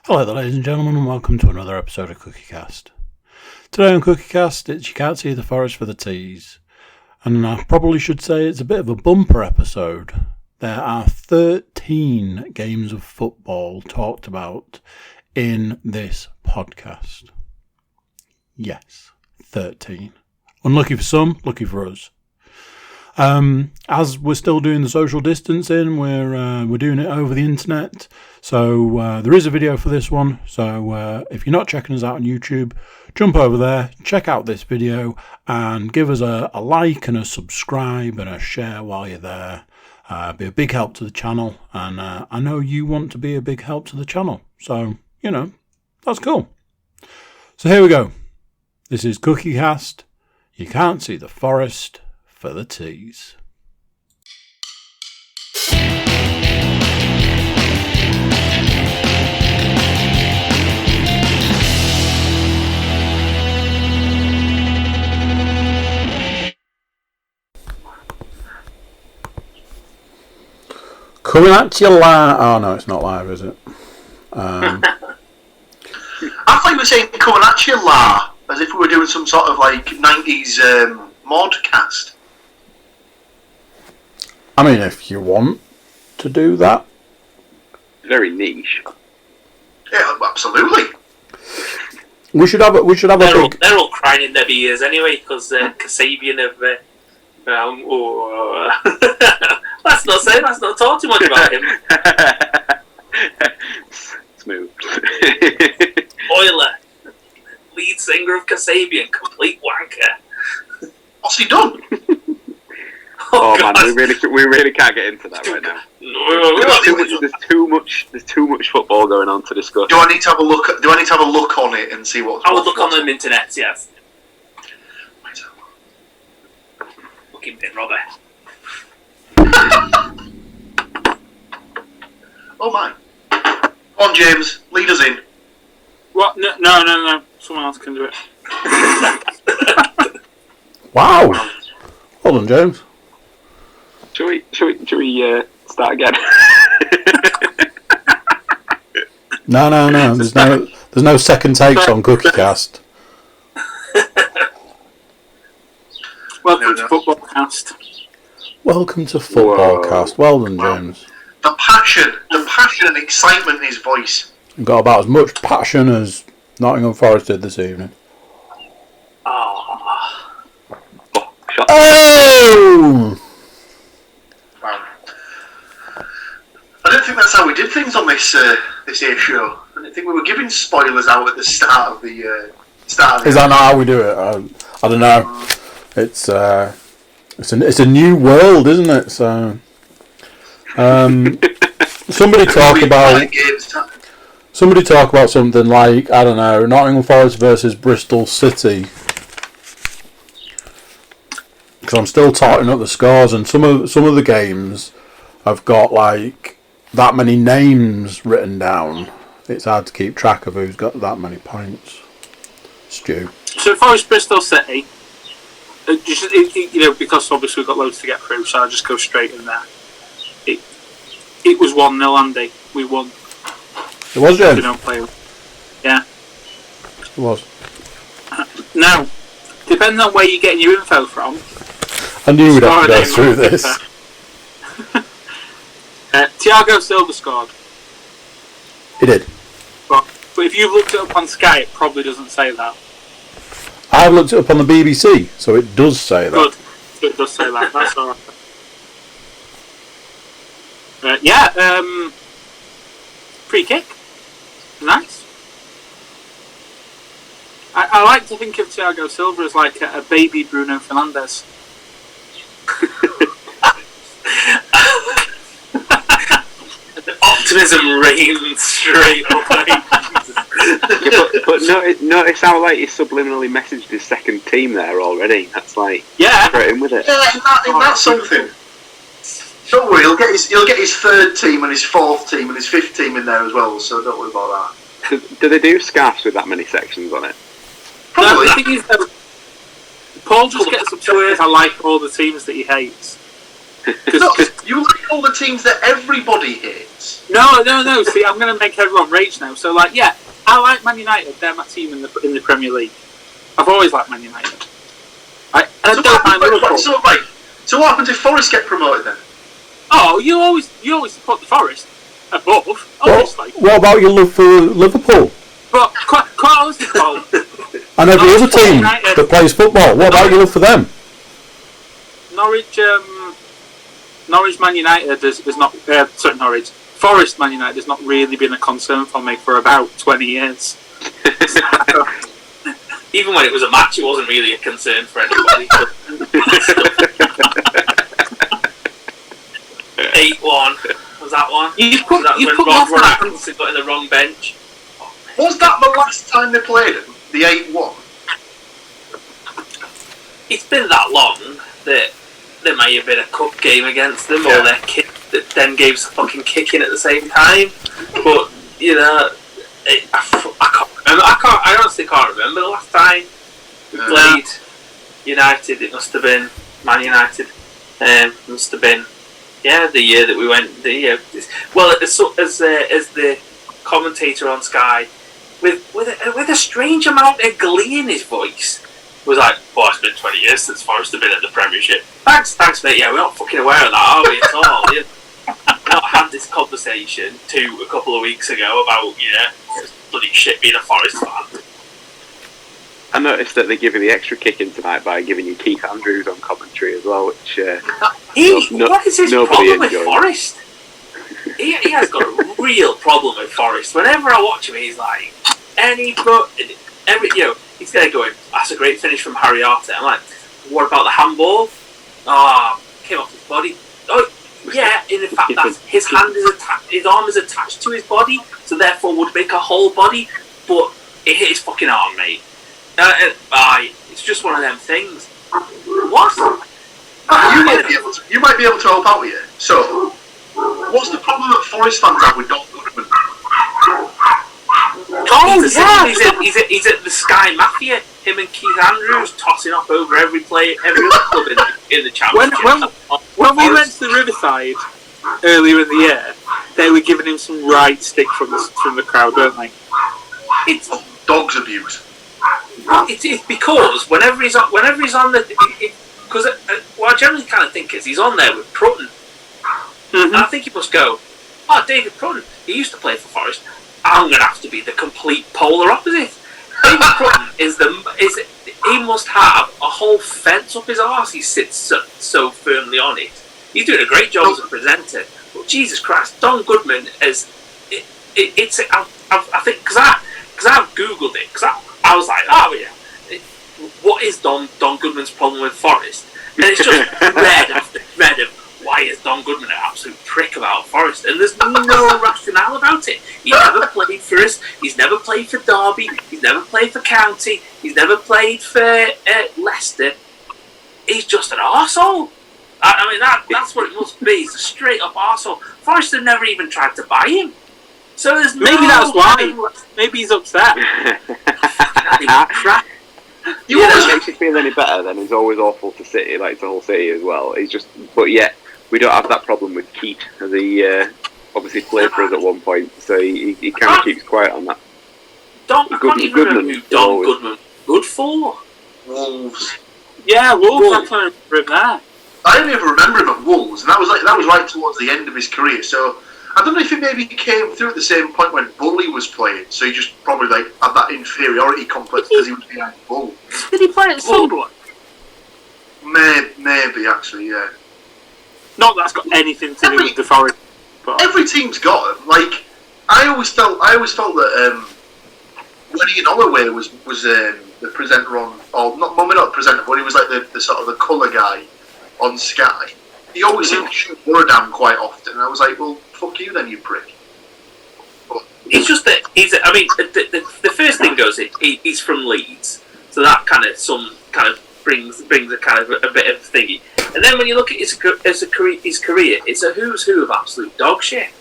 Hello there, ladies and gentlemen, and welcome to another episode of CookieCast. Today on CookieCast, it's You Can't See the Forest for the Teas. And I probably should say it's a bit of a bumper episode. There are 13 games of football talked about in this podcast. Yes, 13. Unlucky for some, lucky for us. As we're still doing the social distancing, we're doing it over the internet. So there is a video for this one. So if you're not checking us out on YouTube, jump over there, check out this video, and give us a like and a subscribe and a share while you're there. Be a big help to the channel, and I know you want to be a big help to the channel. So, that's cool. So here we go. This is CookieCast. You can't see the forest for the teas. Coming at you live. Oh no, it's not live, is it? I thought you were saying coming at you live, as if we were doing some sort of like 90s modcast. I mean, if you want to do that. Very niche. Yeah, absolutely. We should have a big... They're all crying in their ears anyway, because Kasabian have... let's not talk too much about him. Smooth. Euler, lead singer of Kasabian, complete wanker. What's he done? Oh man, we really can't get into that right now. There's too much football going on to discuss. Do I need to have a look on it and see what's... I would look on the internet, yes. Fucking bin robber. Oh my. Come on, James, lead us in. What? No. Someone else can do it. Wow. Hold on, James. Should we start again? No. There's no second takes on CookieCast. Welcome to Footballcast. Welcome to Footballcast. Well done, James. The passion and excitement in his voice. You've got about as much passion as Nottingham Forest did this evening. Oh! Wow. I don't think that's how we did things on this here show. I don't think we were giving spoilers out at the start of the start. Is that not how we do it? I don't know. It's a new world, isn't it? So somebody talk about something like, I don't know, Nottingham Forest versus Bristol City. Because I'm still totting up the scores, and some of the games have got like that many names written down. It's hard to keep track of who's got that many points. Stu. So Forest Bristol City, because obviously we've got loads to get through, so I'll just go straight in there. It was 1-0, Andy. We won. It was, James? We don't play. Yeah. It was. Now, depending on where you're getting your info from... I knew we'd have to go through this. Thiago Silva scored. He did. But if you've looked it up on Sky, it probably doesn't say that. I've looked it up on the BBC, so it does say that. Good. It does say that. That's alright. Free kick. Nice. I like to think of Thiago Silva as like a baby Bruno Fernandes. Optimism reigns straight away. but notice how like he subliminally messaged his second team there already. That's like straight in with it. Yeah, isn't that something? Don't worry, he'll get his third team and his fourth team and his fifth team in there as well. So don't worry about that. Do they do scarves with that many sections on it? Probably. No, the thing is, Paul just gets upset because I like all the teams that he hates. No, you like all the teams that everybody hates. No. See, I'm going to make everyone rage now. So, like, yeah, I like Man United. They're my team in the Premier League. I've always liked Man United. I don't mind Liverpool. So what happens if Forest get promoted then? Oh, you always support the Forest above, obviously. What about your love for Liverpool? But quite honestly, And every other team that plays football, what about your love for them? Norwich, Man United is not. Norwich Forest, Man United has not really been a concern for me for about 20 years. Even when it was a match, it wasn't really a concern for anybody. 8-1 was that one? You put Ron Atkinson got in the wrong bench. Was that the last time they played him? The 8-1? It's been that long that there may have been a cup game against them, or their kid that then gave us a fucking kick in at the same time. But you know, I honestly can't remember the last time we played United. It must have been Man United. Must have been the year that we went. As the commentator on Sky, with a strange amount of glee in his voice, was like, "Oh, it's been 20 years since Forest have been at the Premiership." Thanks, mate. Yeah, we're not fucking aware of that, are we at all? I had this conversation a couple of weeks ago about it's bloody shit being a Forest fan. I noticed that they give you the extra kick in tonight by giving you Keith Andrews on commentary as well, which what is his nobody problem with Forest? He has got a real problem with Forest. Whenever I watch him, he's like he's there going, "That's a great finish from Harry Arter." I'm like, "What about the handball? Came off his body." Oh, yeah. In fact, that's his hand is attached. His arm is attached to his body, so therefore would make a whole body. But it hit his fucking arm, mate. It's just one of them things. What? You might be able to help out here. So, what's the problem that Forest fans have with Don Goodman? He's at the Sky Mafia. Him and Keith Andrews tossing up over every other club in the championship. When we went to the Riverside earlier in the year, they were giving him some right stick from the crowd, weren't they? It's dogs abuse. It's because whenever he's on the because what I generally kind of think is he's on there with Prutton, and I think he must go, "Oh, David Prutton, he used to play for Forest. I'm going to have to be the complete polar opposite." David Prutton he must have a whole fence up his arse. He sits so firmly on it. He's doing a great job as a presenter. But Jesus Christ, Don Goodman is I think because I've googled it because I was like, what is Don Goodman's problem with Forest? And it's just red after red of why is Don Goodman an absolute prick about Forest? And there's no rationale about it. He never played for us. He's never played for Derby. He's never played for County. He's never played for Leicester. He's just an arsehole. I mean, that's what it must be. He's a straight up arsehole. Forest have never even tried to buy him. So there's maybe that's why. Maybe he's upset. Crap. It makes you feel any better, then he's always awful to City, like to whole City as well. But yet we don't have that problem with Keith, as he obviously played for us at one point, so he kind of keeps quiet on that. I can't even remember who Don Goodman good for. Wolves. Yeah, Wolves. I can't remember him there. I only ever remember him at Wolves, and that was right towards the end of his career. So I don't know if he maybe came through at the same point when Bully was playing, so he just probably had that inferiority complex because he was behind Bull. Did he play at Sunderland? Maybe actually, yeah. Not that's got anything to do with the Forest. But every team's got him. Like I always felt that when Ian Holloway was the presenter on, or not the presenter, but he was like the sort of the colour guy on Sky. He always seemed to shut Borough down quite often, and I was like, well, fuck you then, you prick. But it's just that the first thing goes, he's from Leeds, so that kind of brings a kind of a bit of thingy. And then when you look at his career, it's a who's who of absolute dog shit.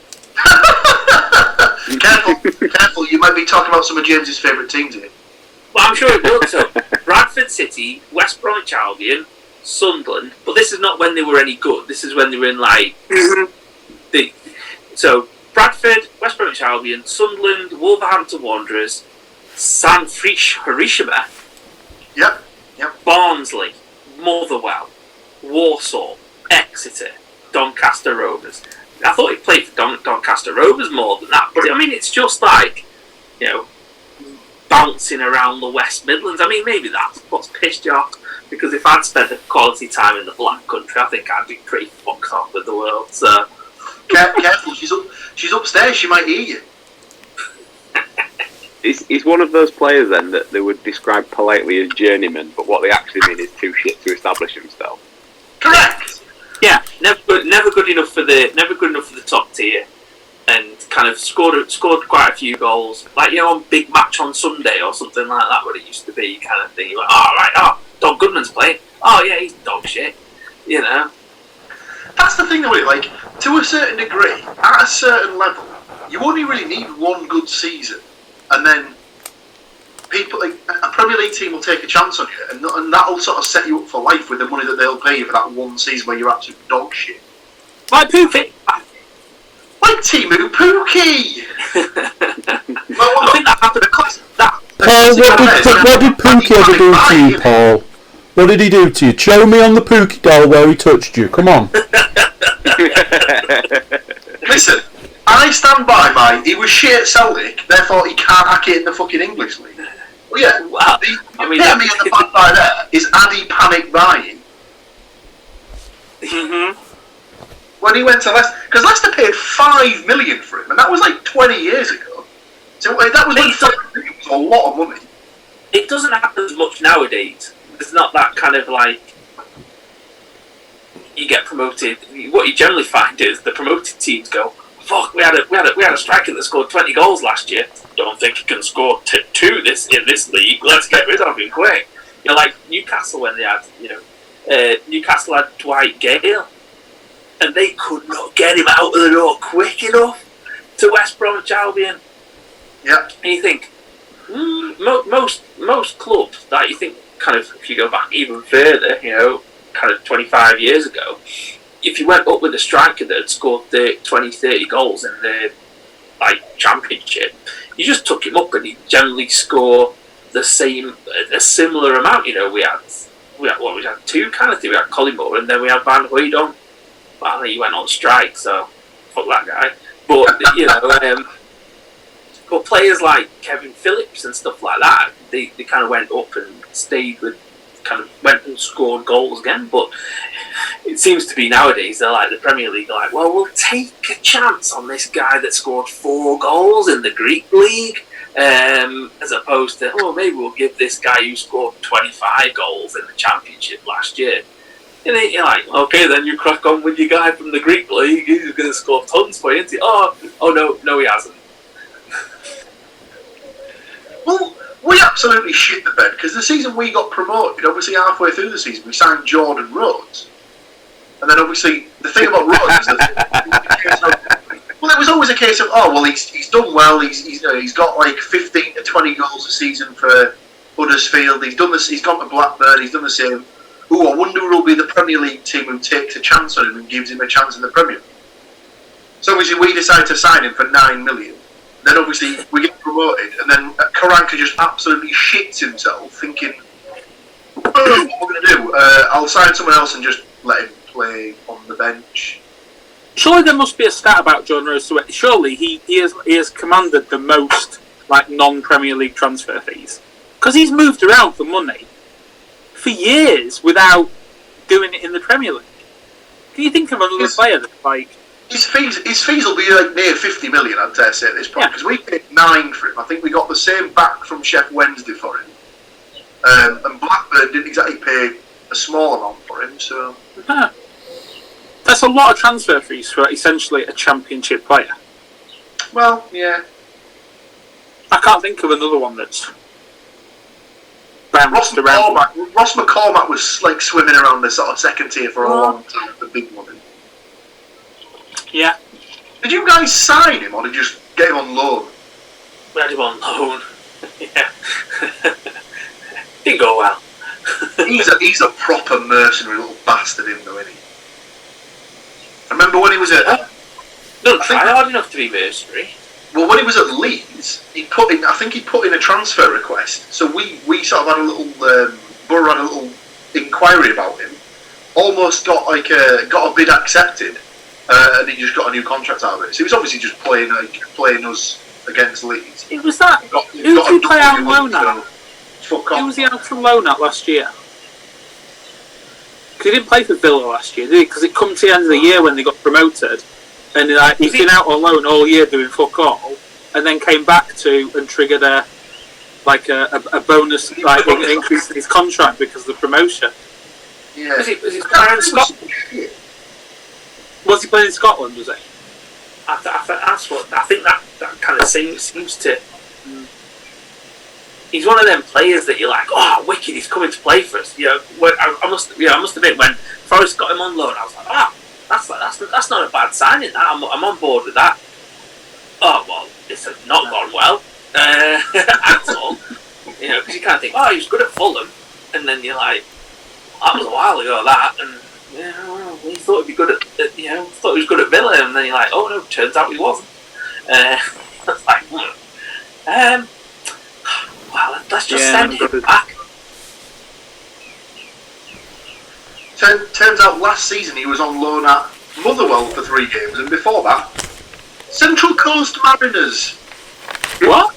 Careful, you might be talking about some of James's favourite teams here. Well, I'm sure it will. So, Bradford City, West Bromwich Albion, Sunderland, but this is not when they were any good. This is when they were in so Bradford, West Bromwich Albion, Sunderland, Wolverhampton Wanderers, Hiroshima, Yep. Barnsley, Motherwell, Warsaw, Exeter, Doncaster Rovers. I thought he played for Doncaster Rovers more than that, but I mean, it's just like, bouncing around the West Midlands. I mean, maybe that's what's pissed you off, because if I'd spent a quality time in the Black Country, I think I'd be pretty fucked off with the world, so... Careful, she's upstairs, she might hear you. He's one of those players then that they would describe politely as journeyman, but what they actually mean is too shit to establish himself. Correct. Yeah, never good enough for the top tier, and kind of scored quite a few goals, like on Big Match on Sunday or something like that, what it used to be, kind of thing. You went, Don Goodman's playing. Oh yeah, he's dog shit. That's the thing though, like, to a certain degree, at a certain level, you only really need one good season, and then people, like, a Premier League team will take a chance on you, and that'll sort of set you up for life with the money that they'll pay you for that one season where you're absolute dog shit. Like Pookie. Like Timu Pookie! I think that happened. Paul, what did Pookie ever do to you, Paul? What did he do to you? Show me on the Pookie doll where he touched you. Come on. Listen, I stand by he was shit at Celtic, therefore he can't hack it in the fucking English league. Well, yeah, the epitome of the bad guy there is Addy Panic Ryan. When he went to Leicester, because Leicester paid $5 million for him, and that was like 20 years ago. So that was when $5 million was a lot of money. It doesn't happen as much nowadays. It's not that kind of like you get promoted. What you generally find is the promoted teams go, "Fuck, we had a striker that scored 20 goals last year. Don't think he can score two in this league. Let's get rid of him quick." Like Newcastle when they had, Newcastle had Dwight Gale, and they could not get him out of the door quick enough to West Bromwich Albion. Yeah, and you think most clubs that you think, kind of, if you go back even further, kind of 25 years ago, if you went up with a striker that had scored 20, 30 goals in the championship, you just took him up and he'd generally score a similar amount. We had two kind of things. We had Collymore and then we had Van Hooydonk. Well, he went on strike, so fuck that guy. But but players like Kevin Phillips and stuff like that, they kind of went up and stayed with, kind of went and scored goals again. But it seems to be nowadays, they're like, the Premier League are like, well, we'll take a chance on this guy that scored 4 goals in the Greek League, as opposed to, maybe we'll give this guy who scored 25 goals in the Championship last year. And then you're like, okay, then you crack on with your guy from the Greek League, he's going to score tons for you, isn't he? Oh no, he hasn't. Well, we absolutely shit the bed, because the season we got promoted, obviously halfway through the season, we signed Jordan Rhodes. And then obviously, the thing about Rhodes is that... Well, it was always a case of, he's done well, he's got like 15 to 20 goals a season for Huddersfield, he's done this, he's gone to Blackburn, he's done the same. I wonder who will be the Premier League team who takes a chance on him and gives him a chance in the Premier. So obviously we decided to sign him for $9 million. Then obviously we get promoted, and then Karanka just absolutely shits himself, thinking, what we're going to do? I'll sign someone else and just let him play on the bench. Surely there must be a stat about John Rose. Surely he has commanded the most non-Premier League transfer fees, because he's moved around for money for years without doing it in the Premier League. Can you think of another player that's His fees will be near 50 million, I'd dare say, at this point, because we paid 9 for him. I think we got the same back from Sheff Wednesday for him. And Blackburn didn't exactly pay a small amount for him, so... That's a lot of transfer fees for essentially a Championship player. Well, yeah. I can't think of another one that's... Ross McCormack was swimming around the sort of second tier for a long time, the big money. Yeah. Did you guys sign him, or did you just get him on loan? We had him on loan. Yeah. Didn't go well. He's a proper mercenary little bastard, him though, isn't he? I remember when he was at Don't try hard enough to be Mercenary. Well, when he was at Leeds, I think he put in a transfer request. So we sort of had a little Borough had a little inquiry about him. Almost got a bid accepted, and he just got a new contract out of it. So he was obviously just playing us against Leeds. It was that. Who did he play out on loan at? Who was he out on loan at last year? Because he didn't play for Villa last year, did he? Because it come to the end of the year when they got promoted, and he's been out on loan all year doing fuck all, and then came back to and triggered a bonus increase in his contract because of the promotion. Yeah. Was he playing in Scotland? Was he playing in Scotland? Was he? I think that kind of seems to. He's one of them players that you're like, oh, wicked! He's coming to play for us. I must admit, when Forest got him on loan, I was like, that's not a bad signing. That I'm on board with that. Oh well, it's not gone well at all. Because you kind of think, oh, he was good at Fulham, and then you're like, that was a while ago, that, and he thought he'd be good at, thought he was good at Villa, and then you're like, oh no, turns out he wasn't. It's like, well, let's just send him back. Turns out last season he was on loan at Motherwell for 3 games, and before that, Central Coast Mariners. What?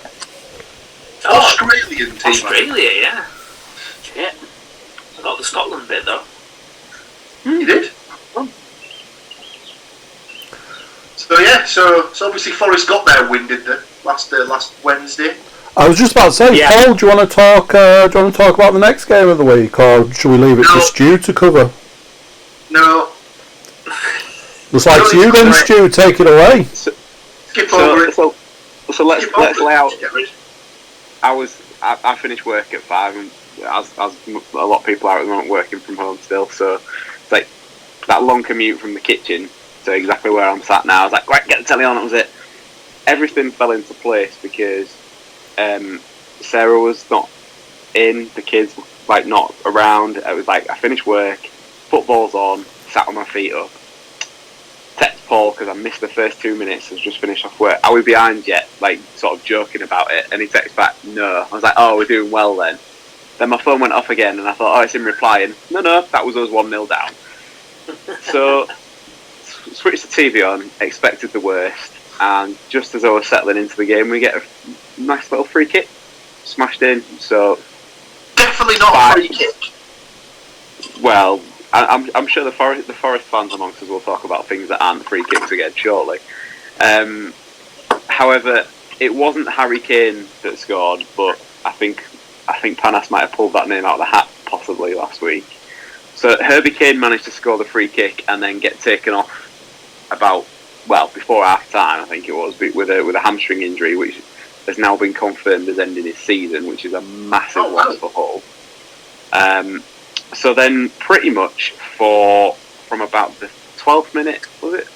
Australian team. Australia, yeah. Shit. I got the Scotland bit though. You did? So yeah, so obviously Forest got their win, did they? Last Wednesday. I was just about to say, yeah. Paul, do you want to talk about the next game of the week, or should we leave it to Stu to cover? No. Looks like you then, Stu. Take it away. Skip over it. So let's lay out. I finished work at 5, and as a lot of people are at the moment working from home still, so it's like that long commute from the kitchen to exactly where I'm sat now. I was like, right, get the telly on. That was it. Everything fell into place because Sarah was not in, the kids were not around. It was like I finished work, football's on, sat on my feet up. Text Paul because I missed the first 2 minutes. I was just finished off work. Are we behind yet? Sort of joking about it, and he texts back, no. I was like, oh, we're doing well then. Then my phone went off again, and I thought, oh, it's him replying. No, that was us 1-0 down. So switched the TV on, expected the worst, and just as I was settling into the game, we get a nice little free kick smashed in. So definitely not a free kick. Well, I'm sure the Forest fans amongst us will talk about things that aren't free kicks again shortly. However, it wasn't Harry Kane that scored, but I think Panas might have pulled that name out of the hat possibly last week. So Herbie Kane managed to score the free kick and then get taken off before half time, I think it was, with a hamstring injury, which has now been confirmed as ending his season, which is a massive one for Hull. So then pretty much from about the 12th minute, was it,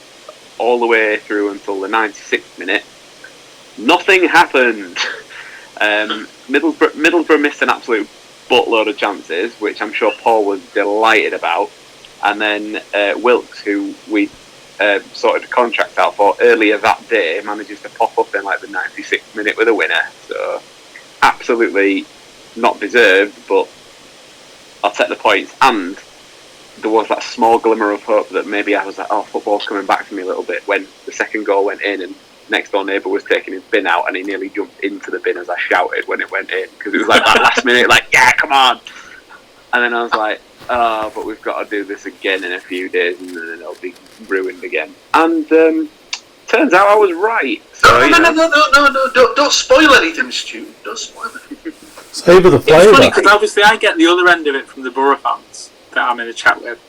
all the way through until the 96th minute, nothing happened. Middlesbrough missed an absolute buttload of chances, which I'm sure Paul was delighted about. And then Wilkes, who we sorted a contract out for earlier that day, manages to pop up in the 96th minute with a winner. So absolutely not deserved, but I'll take the points. And there was that small glimmer of hope that maybe I was like, oh, football's coming back to me a little bit, when the second goal went in and next door neighbour was taking his bin out and he nearly jumped into the bin as I shouted when it went in, because it was that last minute, yeah, come on. And then I was like, oh, but we've got to do this again in a few days and then it'll be ruined again. And turns out I was right. So, no, don't spoil anything, Stu. Don't spoil it. Savour the flavour. It's funny because obviously I get the other end of it from the Borough fans that I'm in a chat with,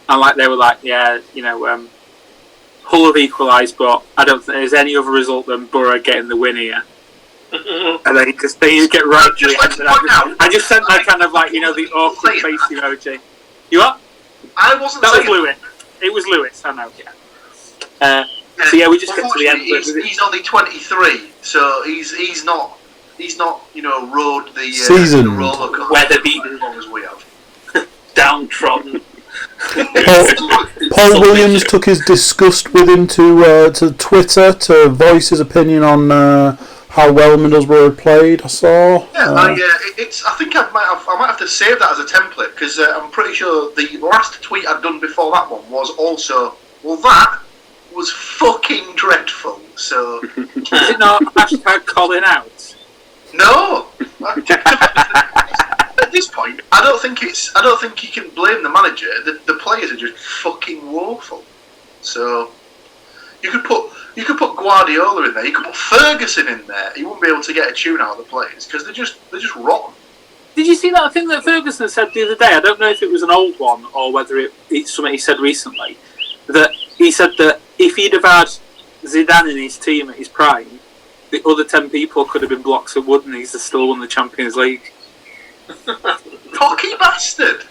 and they were like, yeah, Hull have equalised, but I don't think there's any other result than Borough getting the win here. And then they get right to it. I just sent that kind of the awkward face emoji. You what? I wasn't. That was Lewis. It was Lewis. I know. Yeah. So yeah, we just get to the end. He's only 23, so he's not rode the season roller coaster weather beaten as long as we have. Downtrodden. Paul Williams took his disgust with him to Twitter to voice his opinion on how well Middlesbrough had played. I saw. Yeah, I think I might have to save that as a template because I'm pretty sure the last tweet I'd done before that one was also, well, that was fucking dreadful. So is it not hashtag calling out? No. At this point, I don't think you can blame the manager. The players are just fucking woeful. So you could put Guardiola in there. You could put Ferguson in there. He wouldn't be able to get a tune out of the players because they're just rotten. Did you see that thing that Ferguson said the other day? I don't know if it was an old one or whether it's something he said recently. That he said that if he'd have had Zidane in his team at his prime, the other 10 people could have been blocks of wood and he's still won the Champions League. Cocky bastard!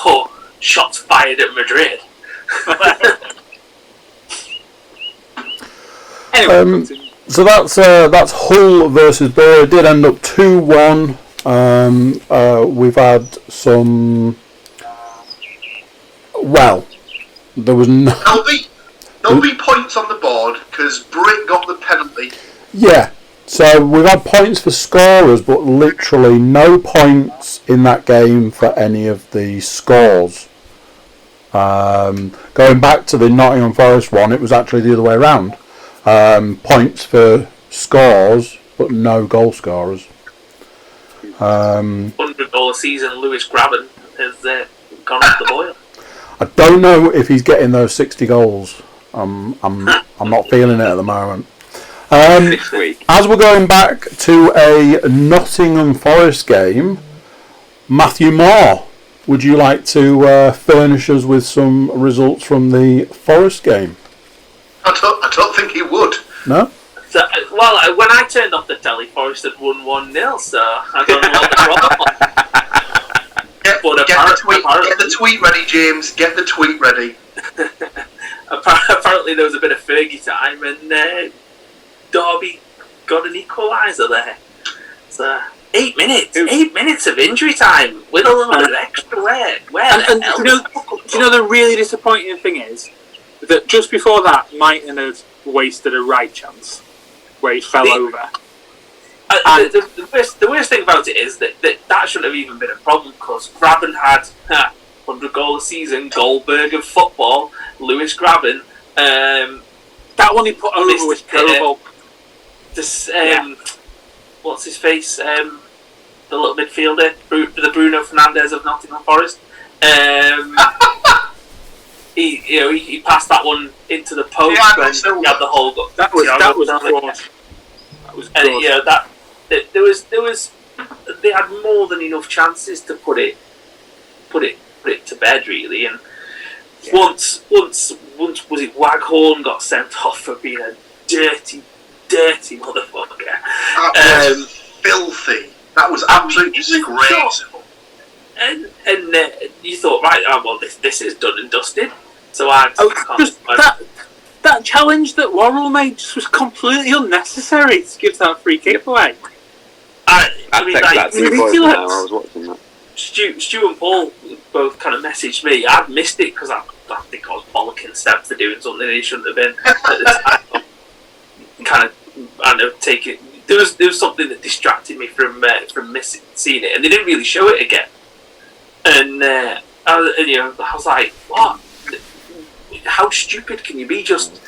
Oh, shots fired at Madrid. Anyway, so that's Hull versus Borough. It did end up 2-1. We've had some. Well, there was no. There'll be points on the board because Britt got the penalty. Yeah. So we've had points for scorers, but literally no points in that game for any of the scores. Going back to the Nottingham Forest one, it was actually the other way around. Points for scores, but no goal scorers. 100 goal a season, Lewis Graben has gone off the boil. I don't know if he's getting those 60 goals. I'm not feeling it at the moment. This week. As we're going back to a Nottingham Forest game, Matthew Moore, would you like to furnish us with some results from the Forest game? I don't think he would. No? So, well, when I turned off the telly, Forest had won 1-0, so I don't know what the problem. Get the tweet ready, James. Get the tweet ready. Apparently there was a bit of Fergie time and Derby got an equaliser there. So 8 minutes. 8 minutes of injury time with a little bit of extra wear. Do you know the really disappointing thing is that just before that, Mighton had wasted a right chance where he fell over. The worst thing about it is that shouldn't have even been a problem because Graben had 100 goal a season, Goldberg of football, Lewis Graben. That one he put over was terrible. What's his face? The little midfielder, the Bruno Fernandes of Nottingham Forest. He passed that one into the post and he had the whole. That was good. They had more than enough chances to put it to bed really, and once was it Waghorn got sent off for being a dirty motherfucker. That was filthy. That was absolutely disgraceful. And you thought, right, well, this is done and dusted. So that challenge that Worrell made just was completely unnecessary to give that free kick away. I was watching that. Stuart and Paul both kind of messaged me. I'd missed it because I think I was bollocking Steph for doing something he shouldn't have been. Kind of, I know, take it. There was something that distracted me from seeing it, and they didn't really show it again. And I was like, what? How stupid can you be? Just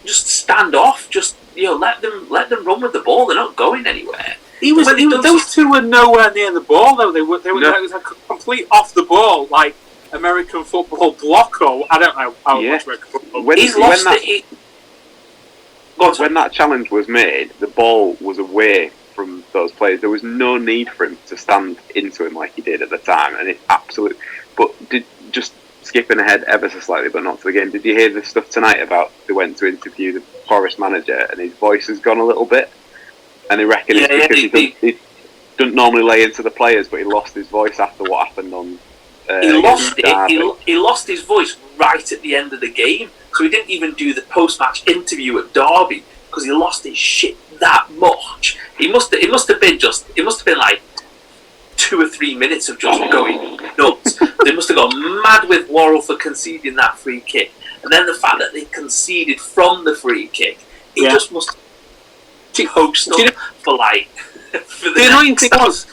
stand off. Just let them run with the ball. They're not going anywhere. Those two were nowhere near the ball though. They were. It was like a complete off the ball, like American football block. Or I don't know how much American football. When that challenge was made, the ball was away from those players. There was no need for him to stand into him like he did at the time, and it's absolute. But just skipping ahead ever so slightly, but not to the game. Did you hear the stuff tonight about they went to interview the Forest manager and his voice has gone a little bit, and they reckon it's because he doesn't normally lay into the players, but he lost his voice after what happened on. He lost his voice right at the end of the game, so he didn't even do the post-match interview at Derby because he lost his shit that much. It must have been like 2 or 3 minutes of just going nuts. They must have gone mad with Worrell for conceding that free kick, and then the fact that they conceded from the free kick, it just must have host up for like. For the annoying thing was,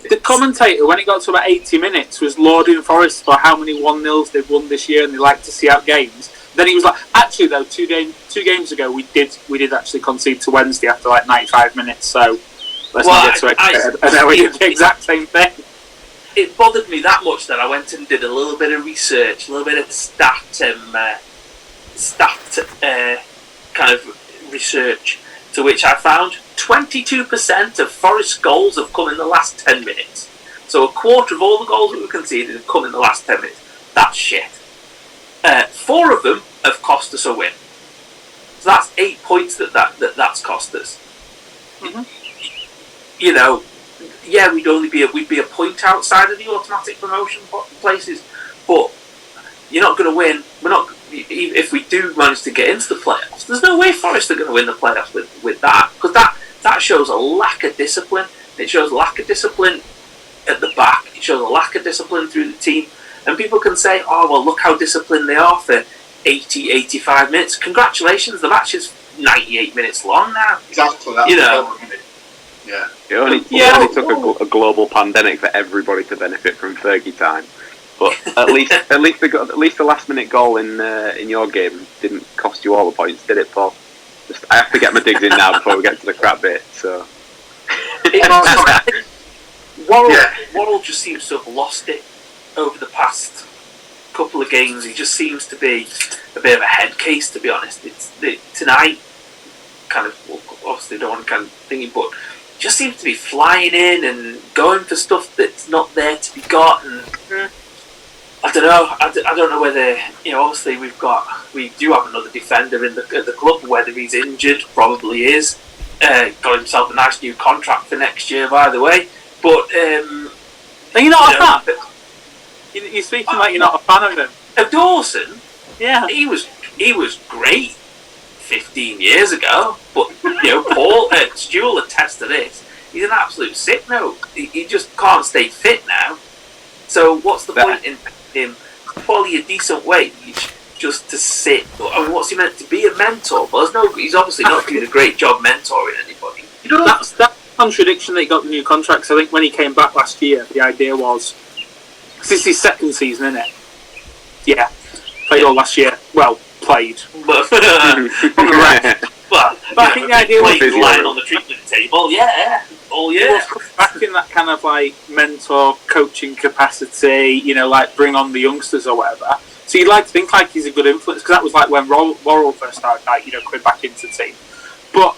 the commentator, when it got to about 80 minutes, was lauding Forest for how many 1-0s they've won this year, and they like to see out games. Then he was like, actually though, two games ago we did actually concede to Wednesday after like 95 minutes. So let's not get too excited. And then we did the exact same thing. It bothered me that much that I went and did a little bit of research, a little bit of stat kind of research, to which I found 22% of Forest goals have come in the last 10 minutes. So a quarter of all the goals that were conceded have come in the last 10 minutes. That's shit. 4 of them have cost us a win. So that's 8 points that's cost us. Mm-hmm. You know, yeah, we'd be a point outside of the automatic promotion places, but you're not going to win. We're not. If we do manage to get into the playoffs, there's no way Forest are going to win the playoffs with that, because that shows a lack of discipline. It shows a lack of discipline at the back. It shows a lack of discipline through the team. And people can say, oh, well, look how disciplined they are for 80, 85 minutes. Congratulations, the match is 98 minutes long now. Exactly. That's yeah. It only took a global pandemic for everybody to benefit from Fergie time. But at least the last minute goal in your game didn't cost you all the points, did it, Paul? I have to get my digs in now before we get to the crap bit. So Worrell just seems to have lost it over the past couple of games. He just seems to be a bit of a head case, to be honest. Tonight, kind of, obviously don't want to kind of thingy, but just seems to be flying in and going for stuff that's not there to be got. And I don't know. I don't know whether, you know, obviously we do have another defender at the club. Whether he's injured, probably is. Got himself a nice new contract for next year, by the way. But are you not a fan? You're speaking like you're not a fan of him. Of Dawson? Yeah. He was great 15 years ago. But you know, Stuart will attest to this. He's an absolute sick note. He just can't stay fit now. So what's the point in him probably a decent wage just to sit? I mean, what's he meant to be, a mentor? Well, he's obviously not doing a great job mentoring anybody. You know, that's that contradiction that he got the new contracts. I think when he came back last year, the idea was, because it's his second season, isn't it? Yeah, played all last year. Well, played. But I think the idea was lying on the treatment table. Yeah, all year. Back in that kind of like mentor coaching capacity, you know, like bring on the youngsters or whatever. So you'd like to think like he's a good influence, because that was like when Worrell first started, like, you know, coming back into the team. But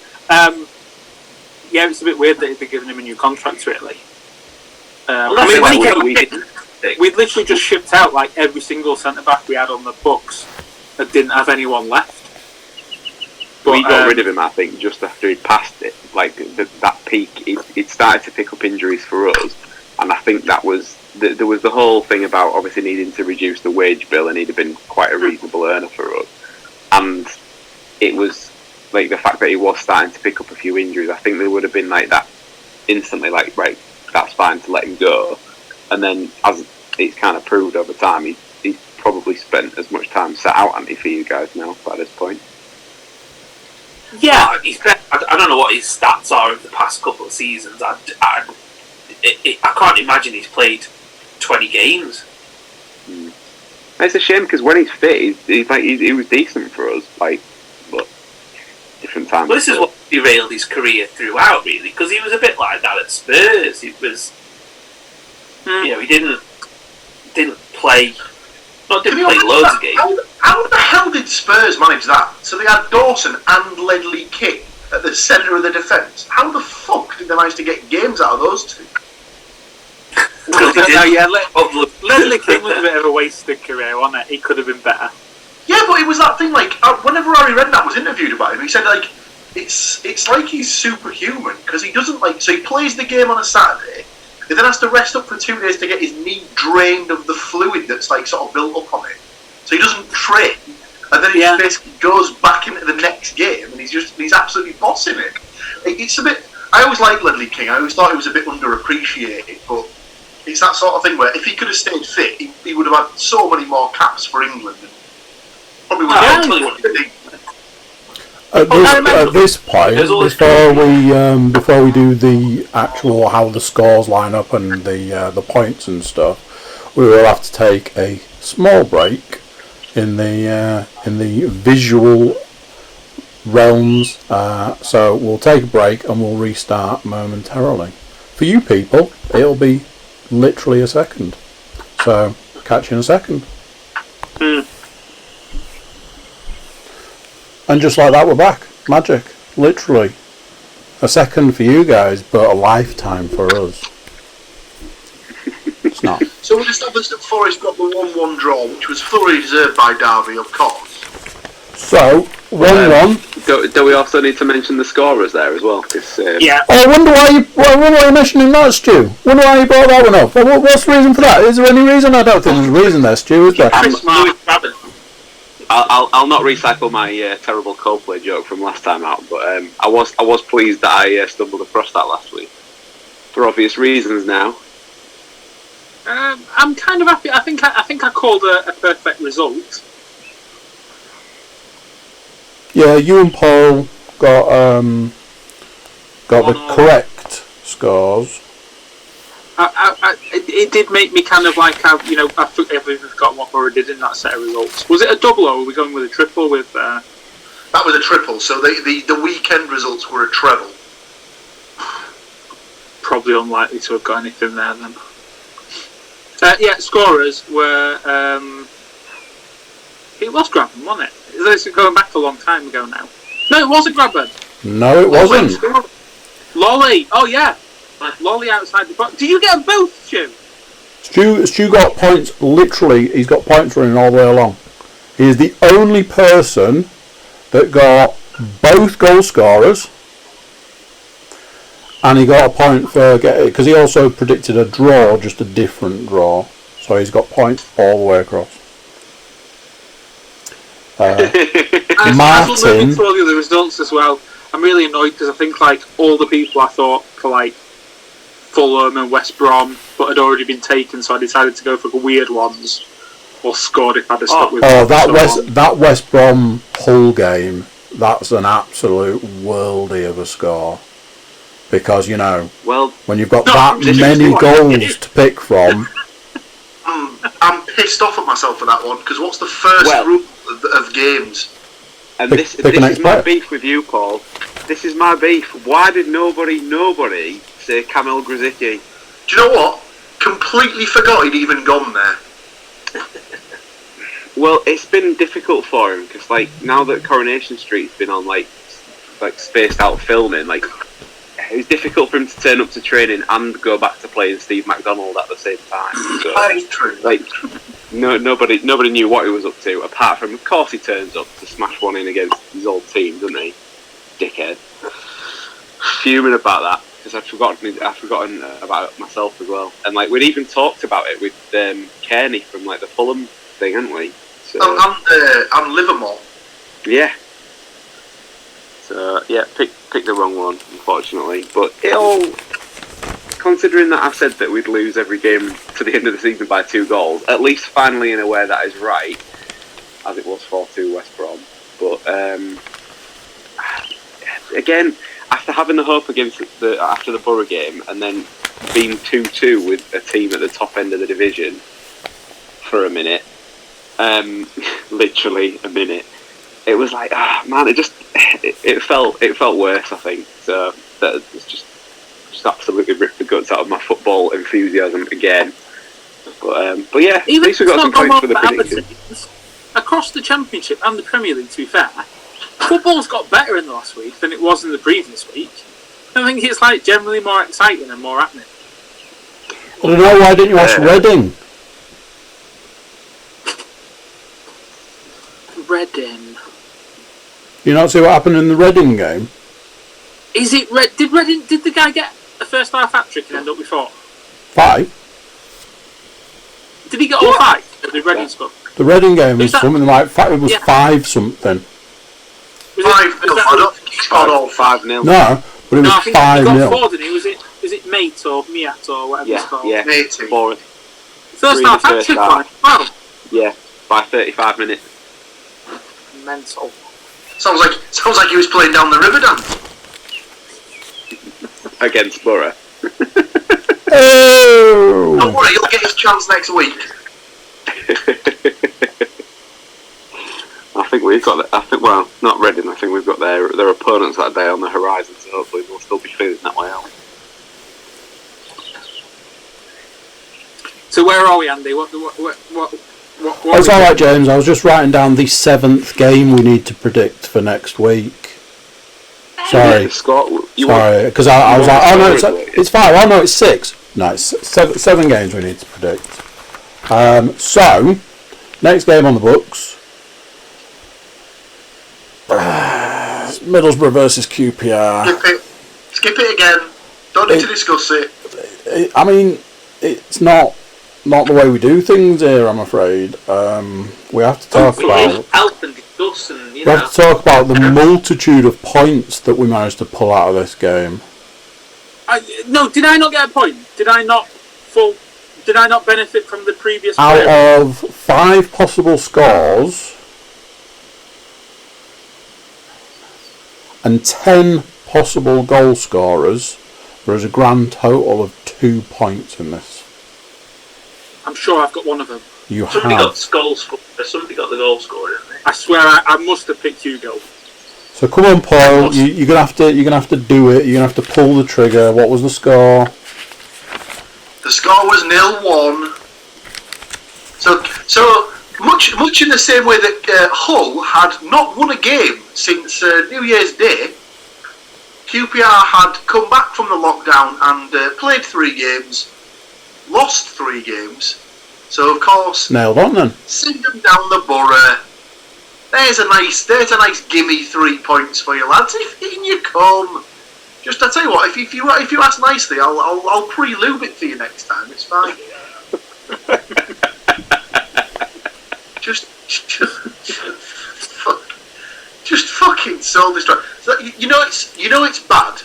yeah, it's a bit weird that they're giving him a new contract, really. I mean, when he came we'd literally just shipped out like every single centre back we had on the books that didn't have anyone left. But, we got rid of him, I think, just after he'd passed it. Like that peak, it started to pick up injuries for us, and I think that was there was the whole thing about obviously needing to reduce the wage bill, and he'd have been quite a reasonable earner for us. And it was like the fact that he was starting to pick up a few injuries. I think there would have been like that instantly, like, right, that's fine to let him go. And then, as it's kind of proved over time, he's probably spent as much time sat out, hasn't he, for you guys now by this point? Yeah, I don't know what his stats are over the past couple of seasons. I can't imagine he's played 20 games. It's a shame, because when he's fit, he was decent for us. Like, but different times. Well, this is what derailed his career throughout, really, because he was a bit like that at Spurs. He was, you know, he didn't play. Didn't play loads of games. How the hell did Spurs manage that? So they had Dawson and Ledley King at the centre of the defence. How the fuck did they manage to get games out of those two? Ledley King was a bit of a wasted career, wasn't it? He could have been better. Yeah, but it was that thing, like, whenever Harry Redknapp was interviewed about him, he said, like, it's like he's superhuman, because he doesn't, like, so he plays the game on a Saturday, he then has to rest up for 2 days to get his knee drained of the fluid that's, like, sort of built up on it. So he doesn't train, and then he just basically goes back into the next game, and he's absolutely bossing it. It's a bit, I always liked Ledley King, I always thought he was a bit underappreciated, but It's that sort of thing where if he could have stayed fit, he would have had so many more caps for England. And probably would have got At this point, before we do the actual how the scores line up and the points and stuff, we will have to take a small break in the visual realms. So we'll take a break and we'll restart momentarily. For you people, it'll be literally a second. So catch you in a second. And just like that, we're back. Magic. Literally. A second for you guys, but a lifetime for us. It's not. So we established that Forest got the 1-1 draw, which was thoroughly deserved by Derby, of course. So, 1-1. Do we also need to mention the scorers there as well? Yeah. Oh, I wonder why you're mentioning that, Stu. Wonder why you brought that one up. What's the reason for that? Is there any reason? I don't think there's a reason there, Stu, is there? I'll not recycle my terrible Coldplay joke from last time out, but I was pleased that I stumbled across that last week for obvious reasons. Now, I'm kind of happy. I think I called a perfect result. Yeah, you and Paul got the correct scores. It did make me kind of like have, I forgotten what Borough did in that set of results. Was it a double or were we going with a triple with? That was a triple. So the weekend results were a treble. Probably unlikely to have got anything there then. Scorers were. It was Grabban, wasn't it? This is going back a long time ago now. No, it wasn't Grabban. No, it wasn't. Lolly. Oh yeah. Lolly outside the box. Do you get them both, Stu? Stu got points, literally, he's got points running all the way along. He is the only person that got both goal scorers, and he got a point for because he also predicted a draw, just a different draw. So he's got points all the way across. Martin. As we're moving through all the other results as well, I'm really annoyed because I think all the people I thought for Fulham and West Brom, but had already been taken, so I decided to go for the weird ones, or scored if I'd have stuck with. That West Brom Hull game, that's an absolute worldie of a score, because when you've got that many goals to pick from. I'm pissed off at myself for that one because what's the first rule of games? And this is my beef with you, Paul. This is my beef. Why did nobody say Kamil Grzycki? Do you know what? Completely forgot he'd even gone there. Well, it's been difficult for him because, now that Coronation Street's been on spaced out filming, it was difficult for him to turn up to training and go back to playing Steve McDonald at the same time. So, that is true. Nobody knew what he was up to apart from, of course, he turns up to smash one in against his old team, doesn't he? Dickhead. Fuming about that because I'd forgotten about myself as well. And we'd even talked about it with Kearney from the Fulham thing, hadn't we? So, and Livermore. Yeah. So pick the wrong one, unfortunately. But considering that I've said that we'd lose every game to the end of the season by 2 goals, at least finally in a way that is right, as it was 4-2 West Brom. But again, after having the hope after the Borough game and then being 2-2 with a team at the top end of the division for a minute, literally a minute, it was it felt worse, I think. So that it's just absolutely ripped the guts out of my football enthusiasm again. But yeah, even at least we got some points for the predictions. Across the Championship and the Premier League, to be fair, football's got better in the last week than it was in the previous week. I think it's generally more exciting and more happening. I don't know, why didn't you watch Reading? Reading. You not see what happened in the Reading game? Is it Did the guy get a first half hat-trick and end up with 4? 5? Did he get all 5? Or did Reading score? The Reading game was something it was 5 something. 5-0. I don't think he scored all 5-0. No, but it was 5-0. I think he got 4, didn't he? Was is it Mate or Miat or whatever it's called? Yeah, Matey. boring. First half, actually quite well. Yeah, by 35 minutes. Mental. Sounds like he was playing down the river dance. Against Borough. Oh! Don't worry, he'll get his chance next week. I think we've got. Well, not Reading. I think we've got their opponents that day on the horizon. So hopefully we'll still be feeling that way out. So where are we, Andy? What It's all right, James. I was just writing down the 7th game we need to predict for next week. Sorry, because I was like, oh no, it's 5. Oh no, it's 6. No, it's 7 games we need to predict. So next game on the books, Middlesbrough versus QPR. Skip it again. Don't need to discuss it. I mean, it's not the way we do things here, I'm afraid. We have to talk about. Help and discuss, and We have to talk about the multitude of points that we managed to pull out of this game. No, did I not get a point? Did I not benefit from the previous Out player? of 5 possible scores and 10 possible goal scorers, there is a grand total of 2 points in this. I'm sure I've got one of them. Somebody got the goal scorer. Somebody got the goal scorer, didn't they? I swear I must have picked Hugo. So come on, Paul. You're gonna have to do it. You're gonna have to pull the trigger. What was the score? The score was 0-1. So much in the same way that Hull had not won a game since New Year's Day. QPR had come back from the lockdown and played 3 games, lost 3 games. So of course, Nailed on then. send them down the Borough. There's a nice gimme 3 points for you lads. If in you come, just I tell you what, if you ask nicely, I'll pre-lube it for you next time. It's fine. just fucking soul destroy. So, you know it's bad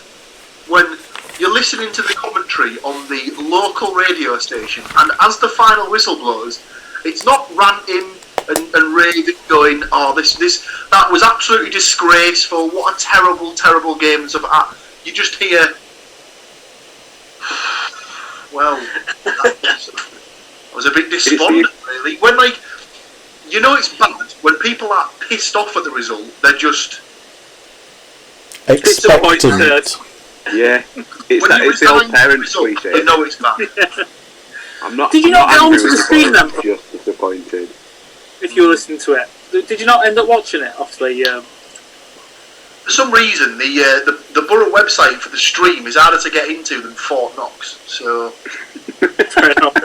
when you're listening to the commentary on the local radio station, and as the final whistle blows, it's not ranting and raving, going, "Oh, that was absolutely disgraceful. What a terrible game." So you just hear, well, I was a bit despondent, really. When it's bad when people are pissed off at the result. They're just Expectant. Yeah, it's the old parents cliche. They know it's bad. I'm not. Did you not get angry onto the with screen then? Just disappointed. If you were listening to it, did you not end up watching it off the? For some reason, the Borough website for the stream is harder to get into than Fort Knox. So Fair enough.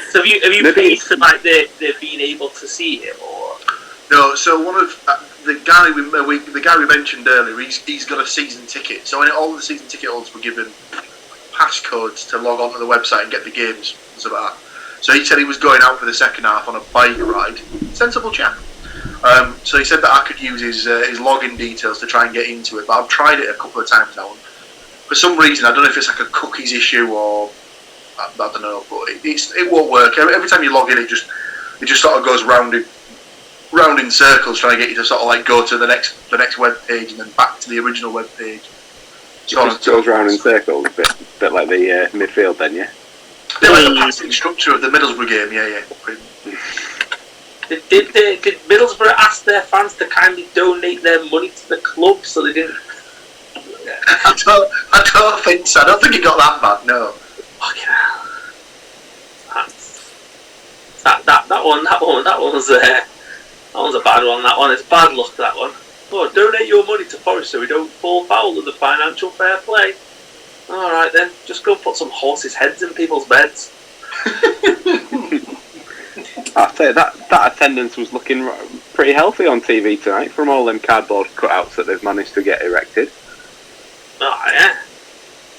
So have you paid for they've been able to see it, or no? So one of the guy we mentioned earlier, he's got a season ticket. So all the season ticket holders were given passcodes to log onto the website and get the games and stuff like that. So he said he was going out for the second half on a bike ride. Sensible chap. So he said that I could use his login details to try and get into it, but I've tried it a couple of times now. And for some reason, I don't know if it's like a cookies issue or I don't know, but it won't work. Every time you log in, it just sort of goes round in circles, trying to get you to sort of like go to the next web page and then back to the original web page. It just goes round in circles, a bit like the midfield, then, yeah. A bit like the passing structure of the Middlesbrough game, yeah. Did Middlesbrough ask their fans to kindly donate their money to the club so they didn't? I don't think so. I don't think it got that bad. No. Fucking hell. That one's a bad one. That one is bad luck. That one. Oh, donate your money to Forest so we don't fall foul of the financial fair play. All right then, just go put some horses' heads in people's beds. I'll tell you, that attendance was looking pretty healthy on TV tonight from all them cardboard cutouts that they've managed to get erected. Oh yeah,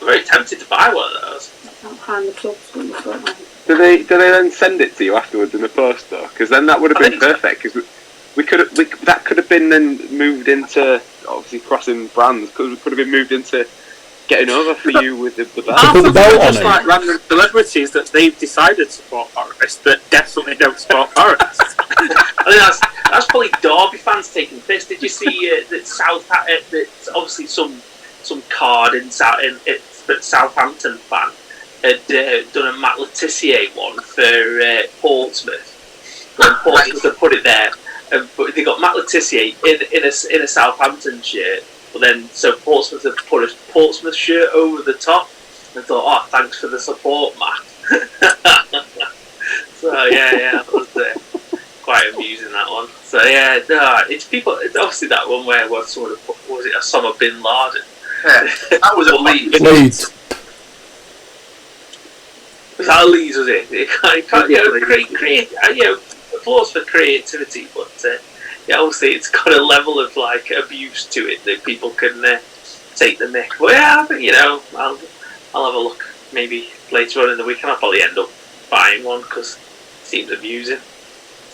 I'm very tempted to buy one of those. Do they then send it to you afterwards in a post though? Because then that would have been perfect. Because that could have been then moved into obviously crossing brands. Because we could have been moved into getting over for you with the belt. Half put of the them belt are on just him. like random celebrities that they've decided to support Forest that definitely don't support Forest. I think that's probably Derby fans taking the piss. Did you see that that obviously some card in Southampton fan had done a Matt Le Tissier one for Portsmouth. When Portsmouth had put it there, but they got Matt Le Tissier in a Southampton shirt. But then, so Portsmouth have put a Portsmouth shirt over the top. And thought, oh, thanks for the support, Matt. So yeah, that was quite amusing, that one. So yeah, it's people. It's obviously that one where someone put, was it Osama bin Laden? Yeah, that was at Leeds. Leeds. Was that Leeds? Was it? It can't create. Applause for creativity, but yeah, obviously it's got a level of like abuse to it that people can take the mick. But yeah, I think I'll have a look maybe later on in the week, and I'll probably end up buying one because it seems amusing.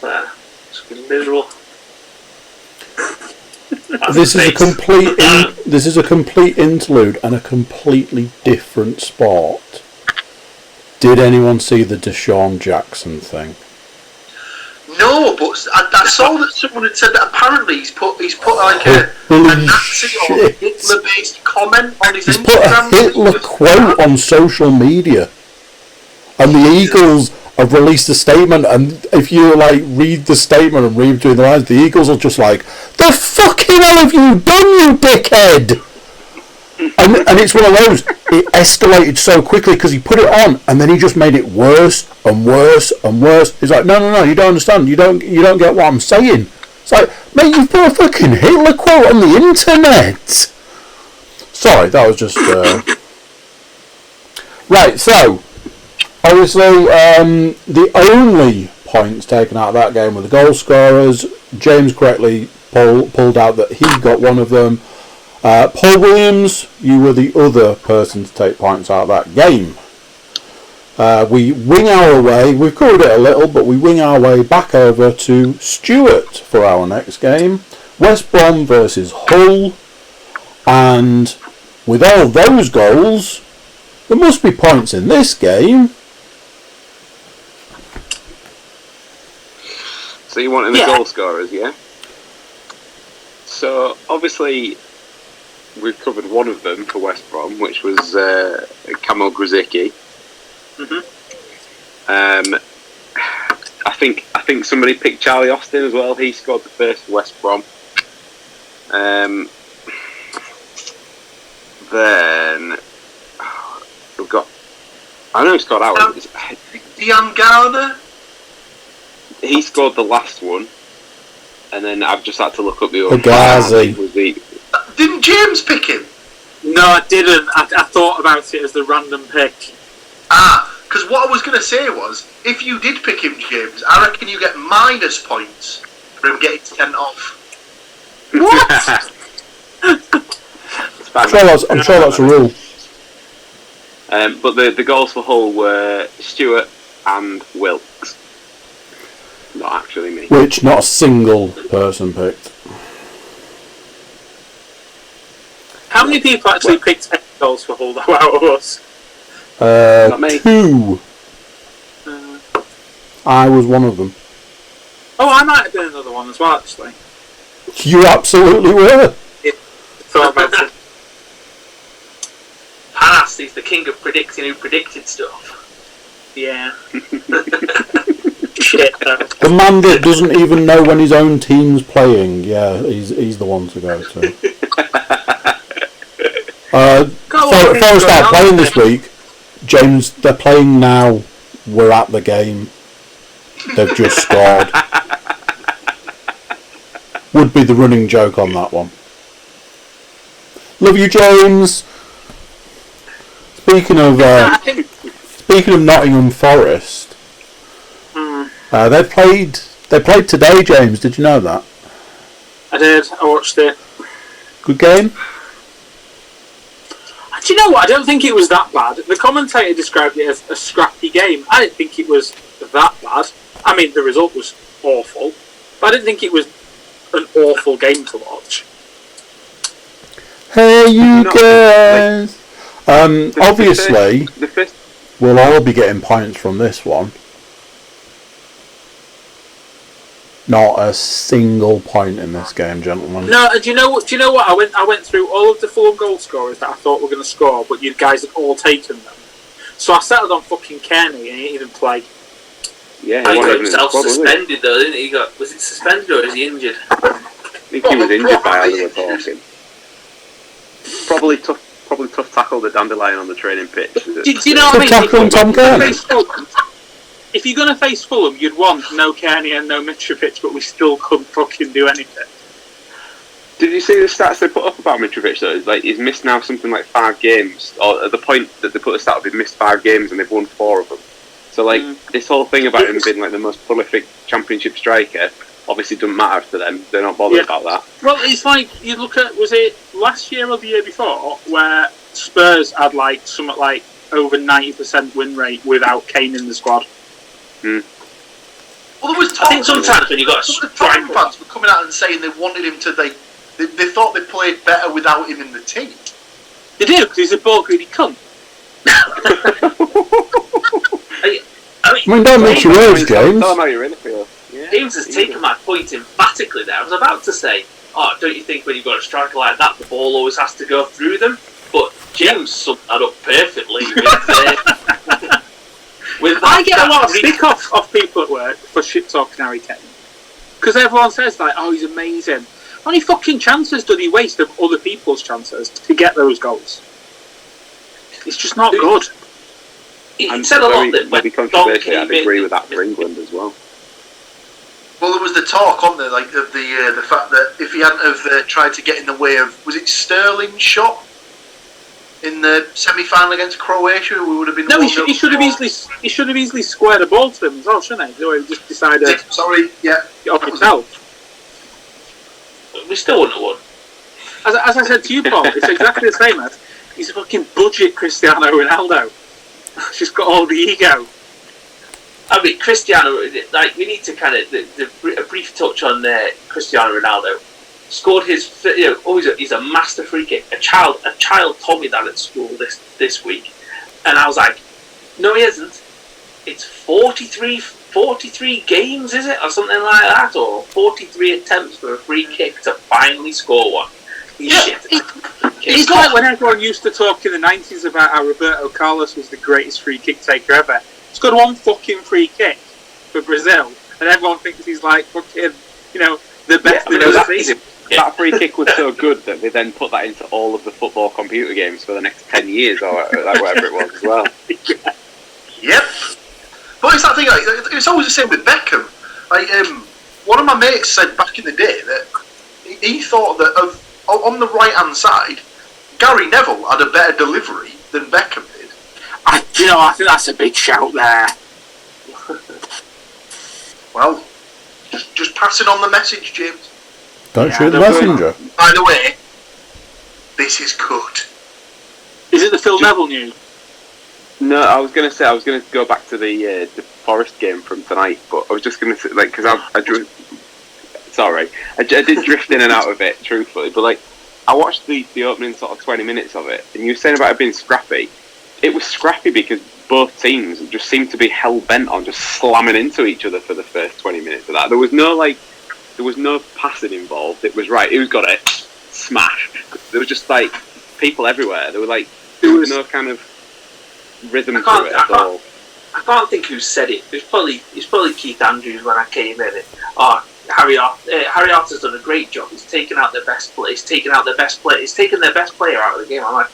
It's been miserable. This is a complete interlude and a completely different sport. Did anyone see the Deshaun Jackson thing? No, but I saw that someone had said that apparently he's put like a Nazi or Hitler-based comment on his He's Instagram. put a Hitler quote on social media, and the Eagles have released a statement. And if you read the statement and read between the lines, the Eagles are just like, "The fucking hell have you done, you dickhead!" And it's one of those. It escalated so quickly because he put it on, and then he just made it worse and worse and worse. He's like, "No, you don't understand. You don't get what I'm saying." It's like, mate, you've put a fucking Hitler quote on the internet. Sorry, that was just right. So, obviously, the only points taken out of that game were the goal scorers. James correctly pulled out that he got one of them. Paul Williams, you were the other person to take points out of that game. We wing our way, we've covered it a little, but we wing our way back over to Stuart for our next game. West Brom versus Hull. And with all those goals, there must be points in this game. So you wanted the goal scorers, yeah? So obviously we've covered one of them for West Brom, which was Kamil Grzycki. I think somebody picked Charlie Austin as well. He scored the first for West Brom. Then we've got. I know he scored out. Dean Garner. He scored the last one, and then I've just had to look up the other. Agazi. Didn't James pick him? No, I didn't. I thought about it as the random pick. Because what I was going to say was, if you did pick him, James, I reckon you get minus points for him getting sent off. What? I'm sure that's a rule. But the goals for Hull were Stuart and Wilkes. Not actually me. Which not a single person picked. How many people actually picked 8 goals for Hull out of us? Not me. 2. I was one of them. Oh, I might have been another one as well, actually. You absolutely were. Thought about it. Panas, he's the king of predicting who predicted stuff. Yeah. Shit. The man that doesn't even know when his own team's playing. Yeah, he's the one to go to. Forest are playing this week. James, they're playing now. We're at the game. They've just scored. Would be the running joke on that one. Love you, James. Speaking of Nottingham Forest, they played today. James, did you know that? I did. I watched it. Good game. Do you know what? I don't think it was that bad. The commentator described it as a scrappy game. I didn't think it was that bad. I mean, the result was awful, but I didn't think it was an awful game to watch. Hey, you guys! Obviously, the first. we'll all be getting points from this one. Not a single point in this game, gentlemen. No, do you know what? I went through all of the Fulham goal scorers that I thought were going to score, but you guys had all taken them. So I settled on fucking Kearney, and he didn't even play. Yeah, He got himself suspended though, didn't he? Was it suspended or is he injured? I think he was injured by how they were talking. Probably tough tackle the dandelion on the training pitch. Do you know what I mean? Tackle on Tom Kearney. If you're going to face Fulham, you'd want no Kearney and no Mitrovic, but we still couldn't fucking do anything. Did you see the stats they put up about Mitrovic though? Like, he's missed now something like 5 games, or at the point that they put the stat up, he'd missed 5 games and they've won 4 of them. So like, this whole thing about him being like the most prolific championship striker obviously doesn't matter to them. They're not bothered about that. Well, it's like, you look at, was it last year or the year before, where Spurs had like something like over 90% win rate without Kane in the squad? Well, there was I think sometimes when you got a some of the Tottenham fans were coming out and saying they wanted him to. They thought they played better without him in the team. They do, because he's a ball greedy cunt. I mean, don't mix your words, James. Tell them how you really feel. Yeah, James has taken my point emphatically there. I was about to say, don't you think when you've got a striker like that, the ball always has to go through them? But James summed that up perfectly. I get a lot of stick off people at work for shit talking Harry Kane. Because everyone says, like, oh, he's amazing. How many fucking chances did he waste of other people's chances to get those goals? It's just not good. He said a lot that when Don came I'd agree with that for England as well. Well, there was the talk on there, like of the fact that if he hadn't have tried to get in the way of, was it Sterling's shot in the semi-final against Croatia, we would have been. No, he should have easily squared a ball to him as well, shouldn't he? Or he just decided. Sorry, yeah. Off himself. We still wouldn't have won. As I said to you, Paul, it's exactly the same as he's a fucking budget Cristiano Ronaldo. He's just got all the ego. I mean, Cristiano, like, we need to kind of, a brief touch on Cristiano Ronaldo. Scored his, he's a master free kick. A child told me that at school this week. And I was like, no, he isn't. It's 43 games, is it? Or something like that? Or 43 attempts for a free kick to finally score one. It's like when everyone used to talk in the 90s about how Roberto Carlos was the greatest free kick taker ever. He's got one fucking free kick for Brazil, and everyone thinks he's like fucking, the best they've ever seen. That free kick was so good that they then put that into all of the football computer games for the next 10 years, or whatever it was as well. Yep. But it's that thing, like, it's always the same with Beckham. Like, one of my mates said back in the day that he thought that on the right-hand side, Gary Neville had a better delivery than Beckham did. I think that's a big shout there. Well, just passing on the message, James. Don't shoot the messenger. By the way, this is good. Is it the Phil Neville news? No, I was going to go back to the Forest game from tonight, but I was just going to say, like, because I did drift in and out of it, truthfully, but like, I watched the opening sort of 20 minutes of it, and you were saying about it being scrappy. It was scrappy because both teams just seemed to be hell bent on just slamming into each other for the first 20 minutes of that. There was no passing involved. It was right, who's got it? Smash. There was just like people everywhere. There was no kind of rhythm to it at all. I can't think who said it. It was probably Keith Andrews when I came in. Harry Arter's done a great job. He's taken out their best player. He's taken their best player out of the game. I'm like,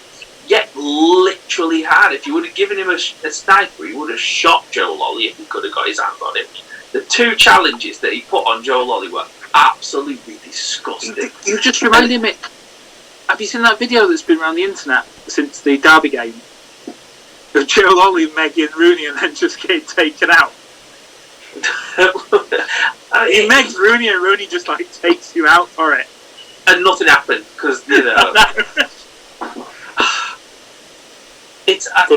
literally had. If you would have given him a sniper, he would have shot Joe Lolly if he could have got his hands on him. The 2 challenges that he put on Joe Lolly were absolutely disgusting. You just reminded me. Have you seen that video that's been around the internet since the Derby game? Of Joe Lolly, Meggy and Rooney, and then just get taken out. He megs Rooney, and Rooney just like takes you out for it, and nothing happened because it's. I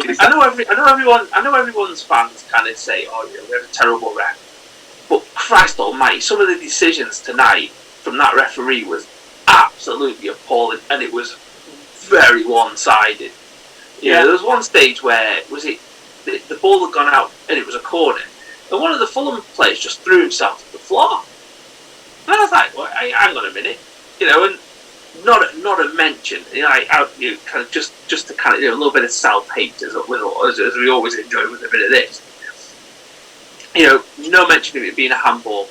know everyone's fans kind of say, "Oh, we have a terrible ref," but Christ Almighty, some of the decisions tonight from that referee was absolutely appalling, and it was very one-sided. Yeah, there was one stage where the ball had gone out and it was a corner, and one of the Fulham players just threw himself to the floor. And I was like, well, hang on a minute, and not a mention, kind of just to kind of a little bit of self-hate as we always enjoy with a bit of this. No mention of it being a handball.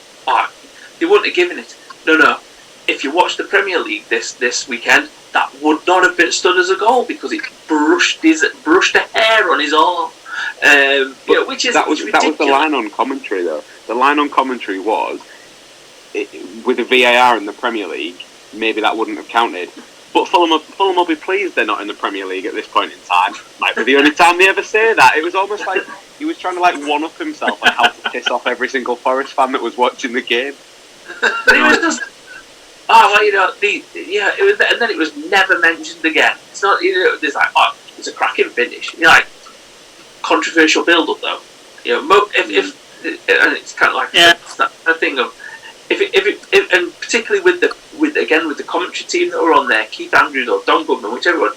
They wouldn't have given it. No. If you watch the Premier League this weekend, that would not have been stood as a goal because it brushed a hair on his arm. Which is that was ridiculous. the line on commentary though. The line on commentary was, with the VAR in the Premier League, maybe that wouldn't have counted. But Fulham will be pleased they're not in the Premier League at this point in time. Might be the only time they ever say that. It was almost like he was trying to one-up himself on how to piss off every single Forest fan that was watching the game. It was just, it was, and then it was never mentioned again. It's not, there's it's a cracking finish. Controversial build-up though. If and it's kind of like a thing of if and particularly with the commentary team that were on there, Keith Andrews or Don Goodman, whichever one.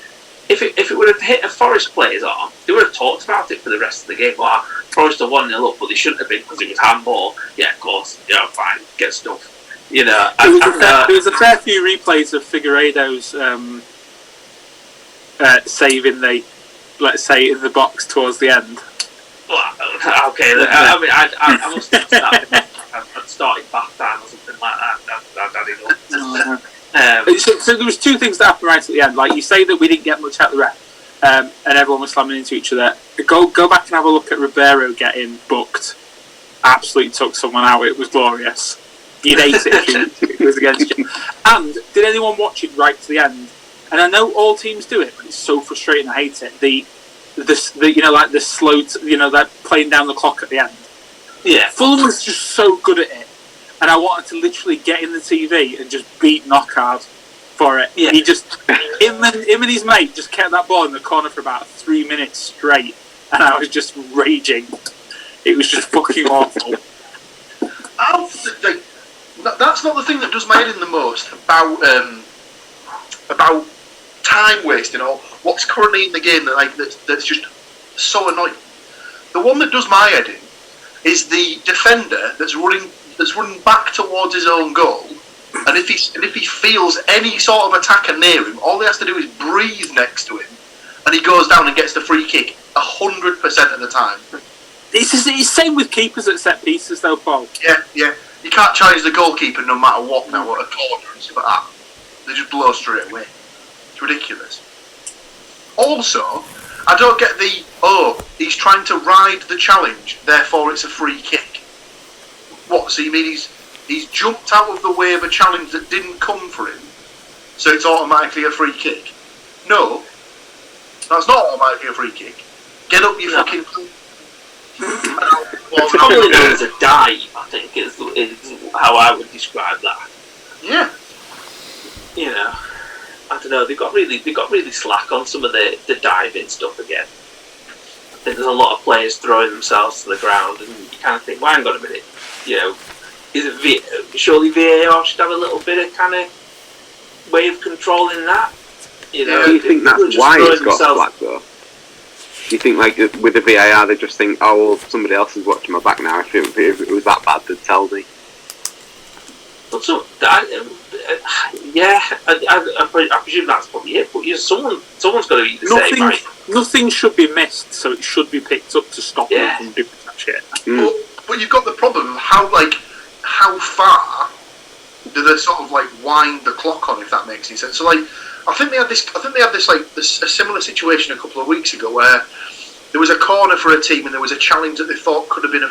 If it would have hit a Forest player's arm, they would have talked about it for the rest of the game. Forest are 1-0 up, but they shouldn't have been because it was handball. Yeah, of course. Fine, get stuff. There was a fair few replays of Figueiredo's save in the box towards the end. Okay, I must have started bath time or something like that. So there was two things that happened right at the end. Like you say that we didn't get much out of the ref, and everyone was slamming into each other. Go back and have a look at Ribeiro getting booked. Absolutely took someone out. It was glorious. You'd hate it if it was against you. And did anyone watch it right to the end? And I know all teams do it, but it's so frustrating. I hate it. The slow, that playing down the clock at the end. Yeah. Fulham was just so good at it, and I wanted to literally get in the TV and just beat Knockhard for it. Yeah. He just him and his mate just kept that ball in the corner for about 3 minutes straight, and I was just raging. It was just fucking awful. That's not the thing that does my head in the most about time wasting or what's currently in the game that's just so annoying. The one that does my head in is the defender that's running back towards his own goal, and if he feels any sort of attacker near him, all he has to do is breathe next to him, and he goes down and gets the free kick 100% of the time. It's the same with keepers at set pieces, though, Paul. Yeah. You can't challenge the goalkeeper no matter what now, at a corner and stuff like that. They just blow straight away. It's ridiculous. Also, I don't get he's trying to ride the challenge, therefore it's a free kick. What, so you mean he's jumped out of the way of a challenge that didn't come for him, so it's automatically a free kick? No, that's not automatically a free kick. Get up, you fucking... It's probably known as a dive, I think, is how I would describe that. Yeah. I don't know. They got really slack on some of the diving stuff again. I think there's a lot of players throwing themselves to the ground, and you kind of think, well, hang on a minute. Surely VAR should have a little bit of kind of way of controlling that. Do you think that's why it's got slack though? Do you think with the VAR they just think, oh well, somebody else is watching my back now? If it was that bad, they'd tell me. But I presume that's probably it. But someone's got to eat the same, right? Nothing should be missed, so it should be picked up to stop them from doing that shit. But you've got the problem of how far do they sort of wind the clock on, if that makes any sense. So I think they had this a similar situation a couple of weeks ago where there was a corner for a team and there was a challenge that they thought could have been a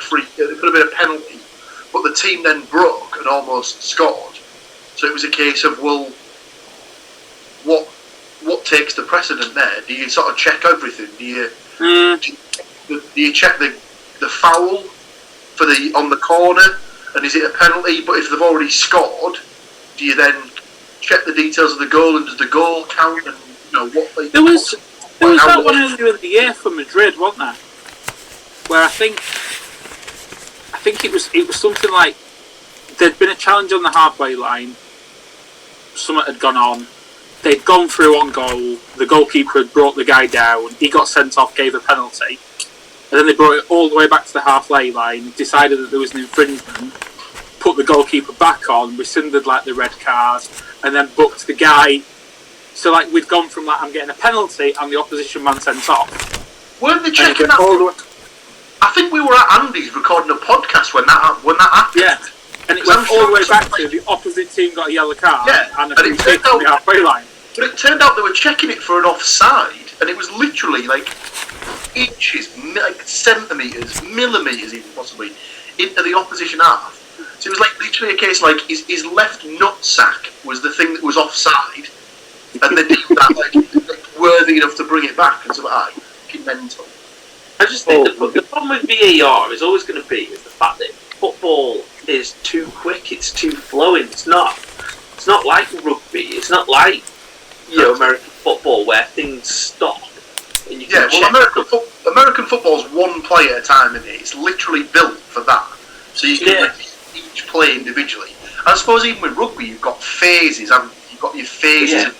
penalty, but the team then broke and almost scored. So it was a case of, well, what takes the precedent there? Do you sort of check everything? Do you check the foul for on the corner, and is it a penalty? But if they've already scored, do you then check the details of the goal, and does the goal count? And what they... There was that one earlier in the year for Madrid, wasn't there? Where I think it was something like there'd been a challenge on the halfway line. Something had gone on, they'd gone through on goal, the goalkeeper had brought the guy down, he got sent off, gave a penalty, and then they brought it all the way back to the halfway line, decided that there was an infringement, put the goalkeeper back on, rescinded like the red card, and then booked the guy. So like we'd gone from like I'm getting a penalty and the opposition man sent off. Weren't they checking that? I think we were at Andy's recording a podcast when that happened. Yeah, and it went all the way back to the opposite team got a yellow card and a free kick on the halfway line. But it turned out they were checking it for an offside, and it was literally like inches, like centimetres, millimetres even possibly, into the opposition half. So it was like literally a case like his left nutsack was the thing that was offside, and they deemed that like worthy enough to bring it back. And so like, fucking mental. I just think the problem with VAR is always going to be is the fact that football is too quick, it's too flowing. It's not like rugby. It's not like American football where things stop. And you can American football's one play at a time, isn't it? It's literally built for that. So you can each play individually. I suppose even with rugby, you've got phases, haven't you? You've got your phases. Yeah.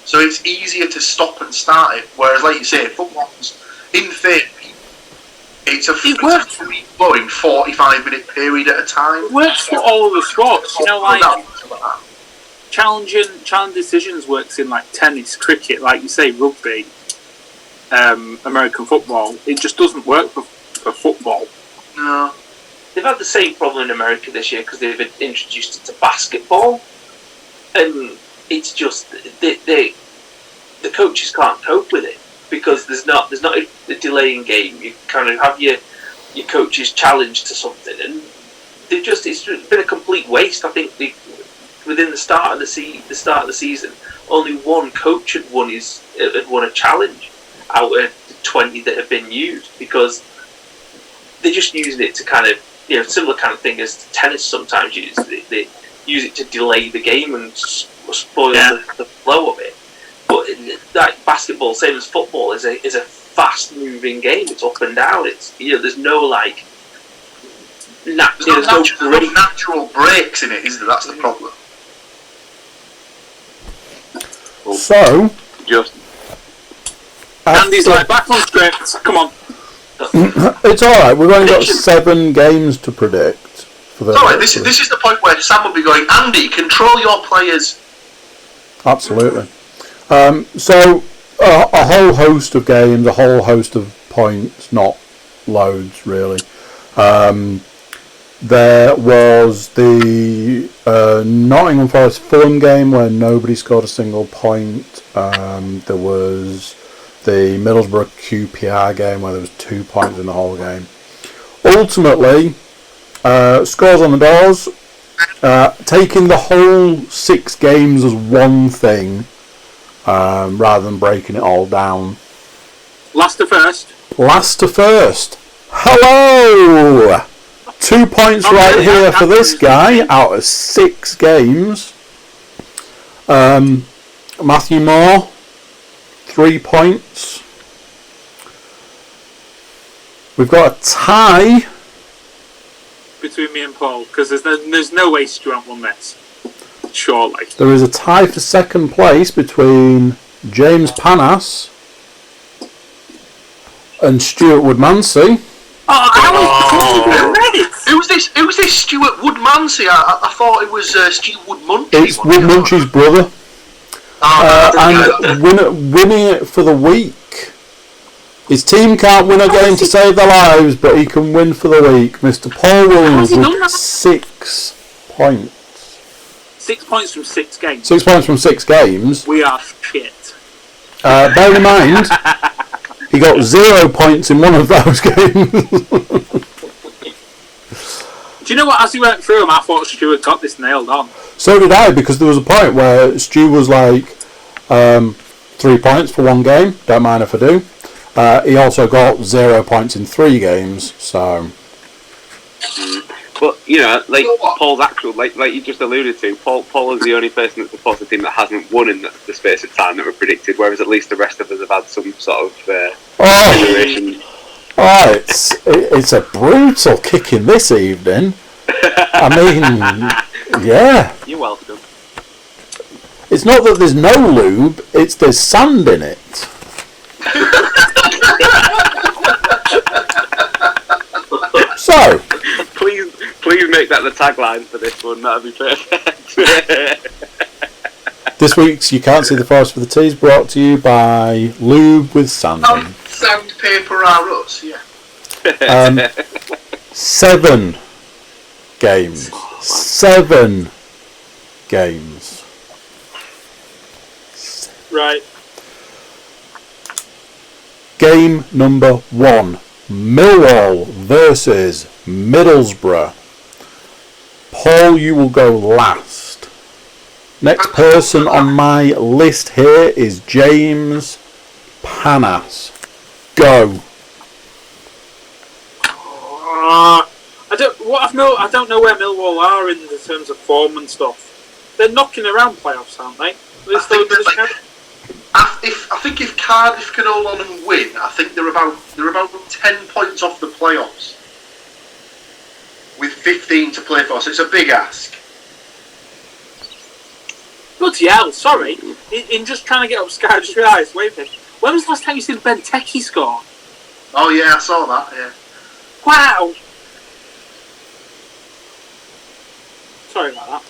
So it's easier to stop and start it. Whereas, like you say, football's in theory, it's a free-flowing 45-minute period at a time. It works for all of the sports, challenging decisions works in like tennis, cricket, like you say, rugby, American football. It just doesn't work for football. No. They've had the same problem in America this year because they've introduced it to basketball, and it's just the coaches can't cope with it. Because there's not a delay in game. You kind of have your coaches challenged to something, and it's been a complete waste. I think within the start of the season, only one coach had won a challenge out of 20 that have been used because they're just using it to kind of similar kind of thing as tennis sometimes uses. They use it to delay the game and spoil the flow of it. But like basketball, same as football, is a fast-moving game. It's up and down. It's there's no like natural breaks in it, is there? That's the problem. So, just Andy's like back on script. Come on. It's all right. We've only got 7 games to predict. For the all right. This is the point where Sam will be going. Andy, control your players. Absolutely. So a whole host of games, a whole host of points, not loads really. There was the Nottingham Forest Fulham game where nobody scored a single point. There was the Middlesbrough QPR game where there was 2 points in the whole game. Ultimately, scores on the doors, taking the whole 6 games as one thing. Rather than breaking it all down. Last to first. Hello! 2 points here for this guy out of 6 games. Matthew Moore, 3 points. We've got a tie between me and Paul because there's no way Stuart won this. Surely. There is a tie for second place between James Panas and Stuart Woodmansey. Who's this Stuart Woodmansey? I thought it was Stuart Woodmunchie. It's Woodmunchie's brother. And winning it for the week. His team can't win a game to save their lives, but he can win for the week. Mr. Paul Williams with 6 points. 6 points from 6 games. 6 points from 6 games. We are shit. Bear in mind, he got 0 points in one of those games. Do you know what? As he went through them, I thought Stuart got this nailed on. So did I, because there was a point where Stu was like 3 points for one game. Don't mind if I do. He also got 0 points in 3 games. So. But like Paul's actual, like you just alluded to, Paul is the only person that's supported team that hasn't won in the space of time that were predicted. Whereas at least the rest of us have had some sort of generation. Oh, it's a brutal kicking this evening. I mean, yeah. You're welcome. It's not that there's no lube, it's there's sand in it. So, please make that the tagline for this one. That'd be perfect. this week's You Can't See the Forest for the Tea is brought to you by Lube with Sand in. Sandpaper are us, yeah. 7 games. 7 games. Right. Game number 1. Millwall versus Middlesbrough. Paul, you will go last. Next person on my list here is James Panas. Go. I don't know where Millwall are in the terms of form and stuff. They're knocking around playoffs, aren't they? I think if Cardiff can hold on and win, I think they're about 10 points off the playoffs with 15 to play for. So it's a big ask. Bloody hell! Sorry, in just trying to get up Sky, I just realised. Wait a minute. When was the last time you seen Benteke score? Oh yeah, I saw that. Yeah. Wow. Sorry about that.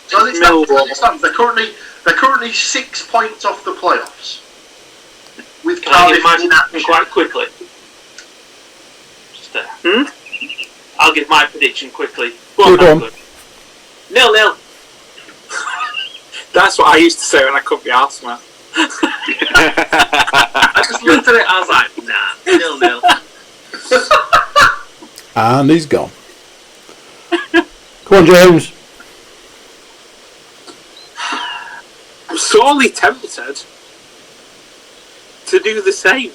So they're currently 6 points off the playoffs. With Can I give Cardiff my prediction quite quickly? Just, I'll give my prediction quickly. Go on. 0-0. That's what I used to say when I couldn't be arsed, man. I just looked at it, I was like, nah, 0-0. And he's gone. Come on, James. I'm sorely tempted to do the same.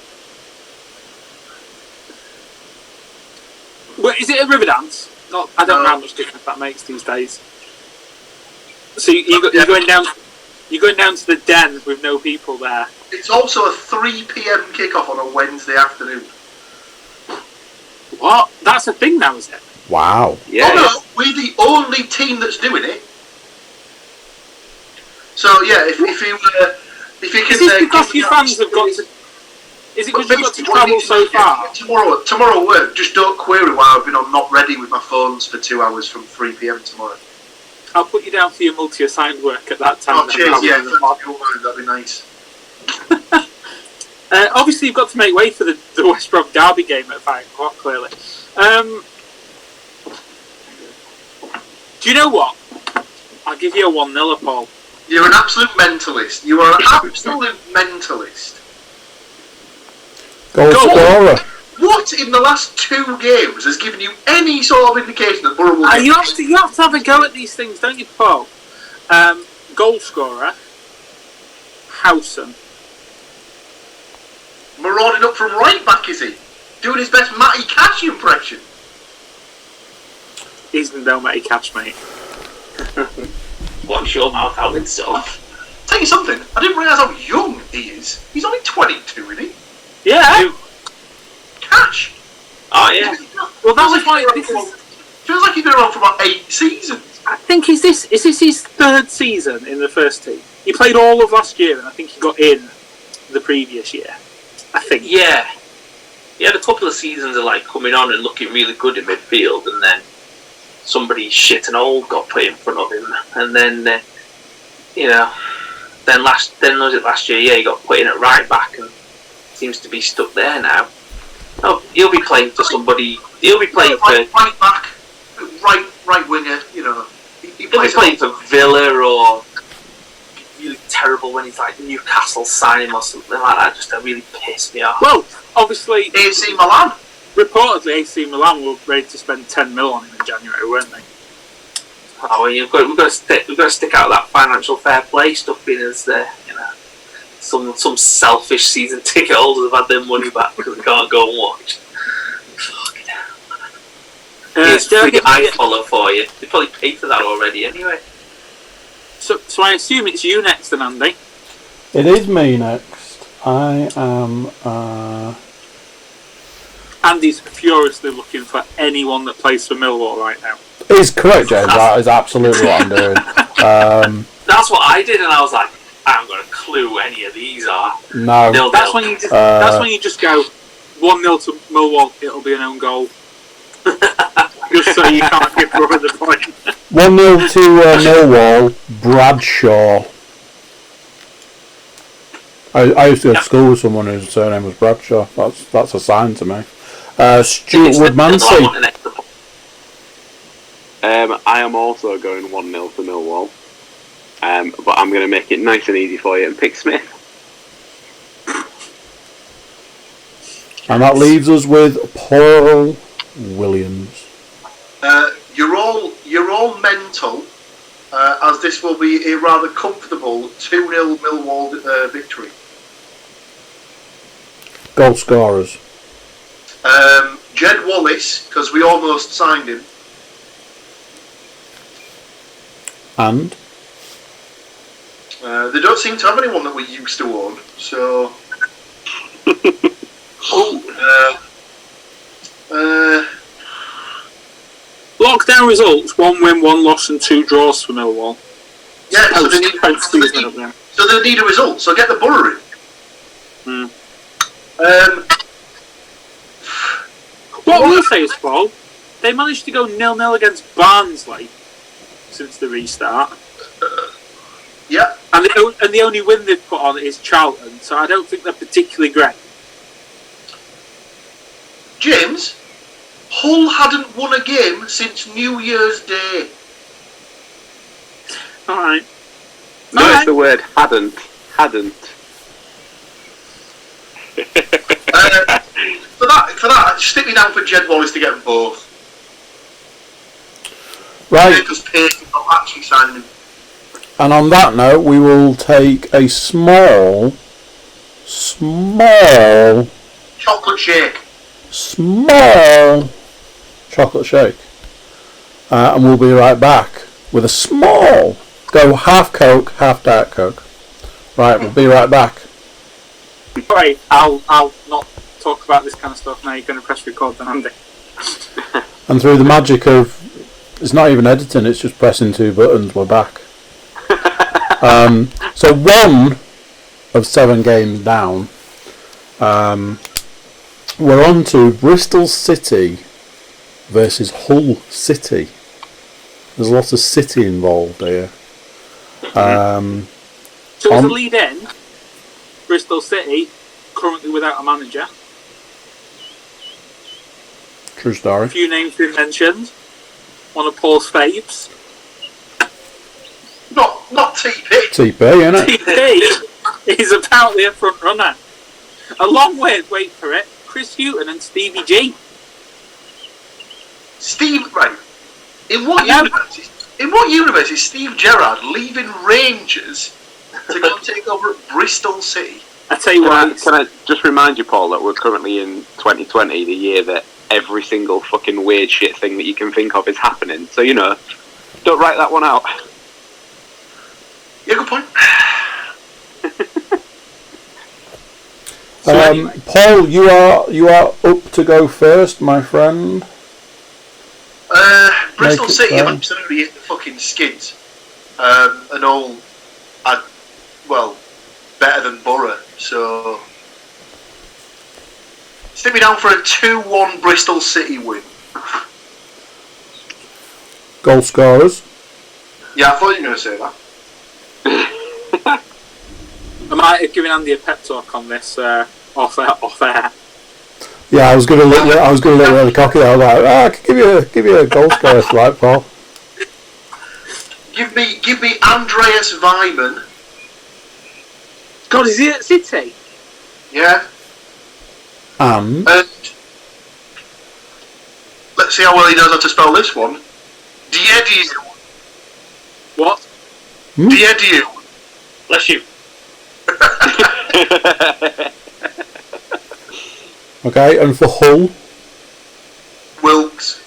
Well, is it a river dance? Not, I don't know how much difference that makes these days. So you're going down. You're going down to the den with no people there. It's also a 3 p.m. kickoff on a Wednesday afternoon. What? That's a thing now, is it? Wow. Yeah. Oh no, we're the only team that's doing it. So yeah, if you can. Is this because your fans have got to? Is it because you've got to travel so far? Tomorrow work. Just don't query why I've been on not ready with my phones for 2 hours from 3 p.m. tomorrow. I'll put you down for your multi-assigned work at that time. Oh, cheers, yeah, that'd be nice. Obviously, you've got to make way for the West Brom derby game at 5 o'clock, clearly. Do you know what? I'll give you a 1-0, Paul. You're an absolute mentalist. You are an absolute mentalist. Goal scorer. What in the last 2 games has given you any sort of indication that Borough will get you have to have a go at these things, don't you, Paul? Goal scorer, Howson. marauding up from right back, is he? Doing his best Matty Cash impression. He's no Matty Cash, mate. Watch your mouth out and stuff. Tell you something, I didn't realise how young he is. He's only 22, isn't he? Yeah. Cash. Oh yeah. Well, that was why this is. Feels like he's been around for about 8 seasons. I think is this his 3rd season in the first team? He played all of last year, and I think he got in the previous year. I think. Yeah. He had a couple of seasons of like coming on and looking really good in midfield, and then somebody shit and old got put in front of him, and then then was it last year? Yeah, he got put in at right back and seems to be stuck there now. Oh, he'll be playing for somebody. He'll be playing for right back, right winger. He'll be playing for Villa or really terrible when he's like Newcastle signing or something like that. Just to really piss me off. Well, obviously, AC Milan. Reportedly, AC Milan were ready to spend 10 mil on him in January, weren't they? Oh, well, we've got to stick out that financial fair play stuff, being as some selfish season ticket holders have had their money back because they can't go and watch. Fucking hell. Here's free iFollow for you. They probably paid for that already anyway. So I assume it's you next then, Andy. It is me next. I am. Andy's furiously looking for anyone that plays for Millwall right now. is correct, James. That is absolutely what I'm doing. That's what I did, and I was like, I haven't got a clue any of these are. No. That's when you just go 1-0 to Millwall. It'll be an own goal. Just so you can't give Brother the point. 1-0 to Millwall. Bradshaw. I used to go to school with someone whose surname was Bradshaw. That's a sign to me. Stuart Woodmansey. I am also going 1-0 to Millwall. But I'm going to make it nice and easy for you and pick Smith. And that leaves us with Paul Williams. You're all mental, as this will be a rather comfortable 2-0 Millwall victory. Goal scorers. Jed Wallace, because we almost signed him. And? They don't seem to have anyone that we used to own, so... Lockdown results: 1 win, 1 loss, and 2 draws for Millwall. Yeah, so they need a result. So get the Borough in. What I will say is, Paul, they managed to go 0-0 against Barnsley since the restart. Yeah. And the only win they've put on is Charlton, so I don't think they're particularly great. James, Hull hadn't won a game since New Year's Day. Alright. Notice the word hadn't. For that, stick me down for Jed Wallace to get them both. Right. Because Pace is not actually signing him. And on that note, we will take a small Chocolate shake. Small chocolate shake. And we'll be right back with a small. Go half Coke, half Diet Coke. Right, we'll be right back. Right, I'll not talk about this kind of stuff now. You're going to press record then, Andy. And through the magic of... It's not even editing, it's just pressing 2 buttons, we're back. So 1 of 7 games down. We're on to Bristol City versus Hull City. There's a lot of City involved here. So as a lead in, Bristol City, currently without a manager. True story. A few names been mentioned. One of Paul's faves. Not TP. TP, innit? TP is apparently a front runner. Along with, wait for it, Chris Hughton and Stevie G. Steve, right. In what universe is Steve Gerrard leaving Rangers to go and take over at Bristol City? I tell you what. Can I just remind you, Paul, that we're currently in 2020, the year that every single fucking weird shit thing that you can think of is happening. So, don't write that one out. Yeah, good point. Paul, you are up to go first, my friend. Bristol City have absolutely hit the fucking skids. And all, better than Borough. So, stick me down for a 2-1 Bristol City win. Goal scorers. Yeah, I thought you were going to say that. I might have given Andy a pep talk on this off air. Yeah, I was going to look really cocky. I was like, I could give you a goal scorer, right, Paul? Give me Andreas Weimann. God, is he at City? Yeah. And let's see how well he knows how to spell this one. Diediu. What? Diediu. Bless you. okay, and for Hull, Wilkes.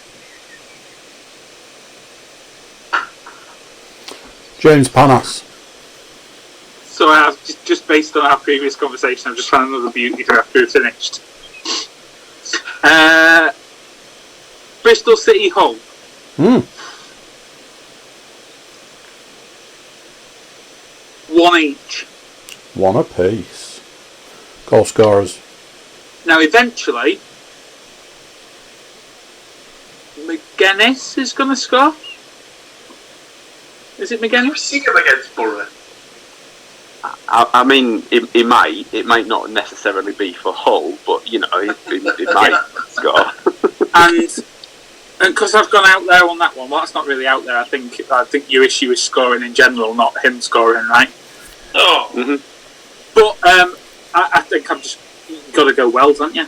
James Panas. So I have just based on our previous conversation, I've just found another beauty for after it's finished. Bristol City Hull. one each. One apiece. Goal scorers. Now, eventually, McGuinness is going to score. Is it Did you McGuinness? see him against Borough? I mean, it might not necessarily be for Hull, but you know, it might score. And because I've gone out there on that one, well, that's not really out there. I think your issue is scoring in general, not him scoring, right? Oh. Mm-hmm. But I think I've just got to go Wells, haven't you?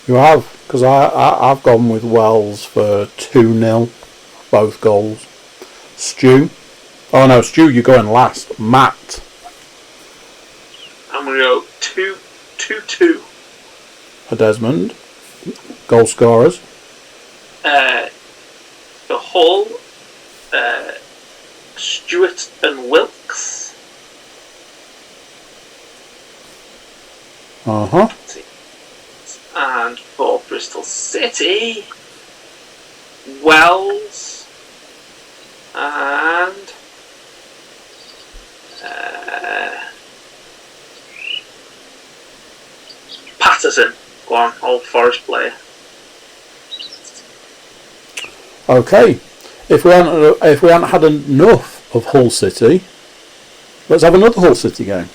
You have, because I've gone with Wells for 2-0, both goals. Stu? Oh no, Stu, you're going last. Matt? I'm going to go 2-2. For Desmond. Goal scorers. The Hull, Stuart and Wilkes. Uh-huh. And for Bristol City, Wells and Patterson. Go on, Old Forest player. Okay. If we hadn't had enough of Hull City, let's have another Hull City game.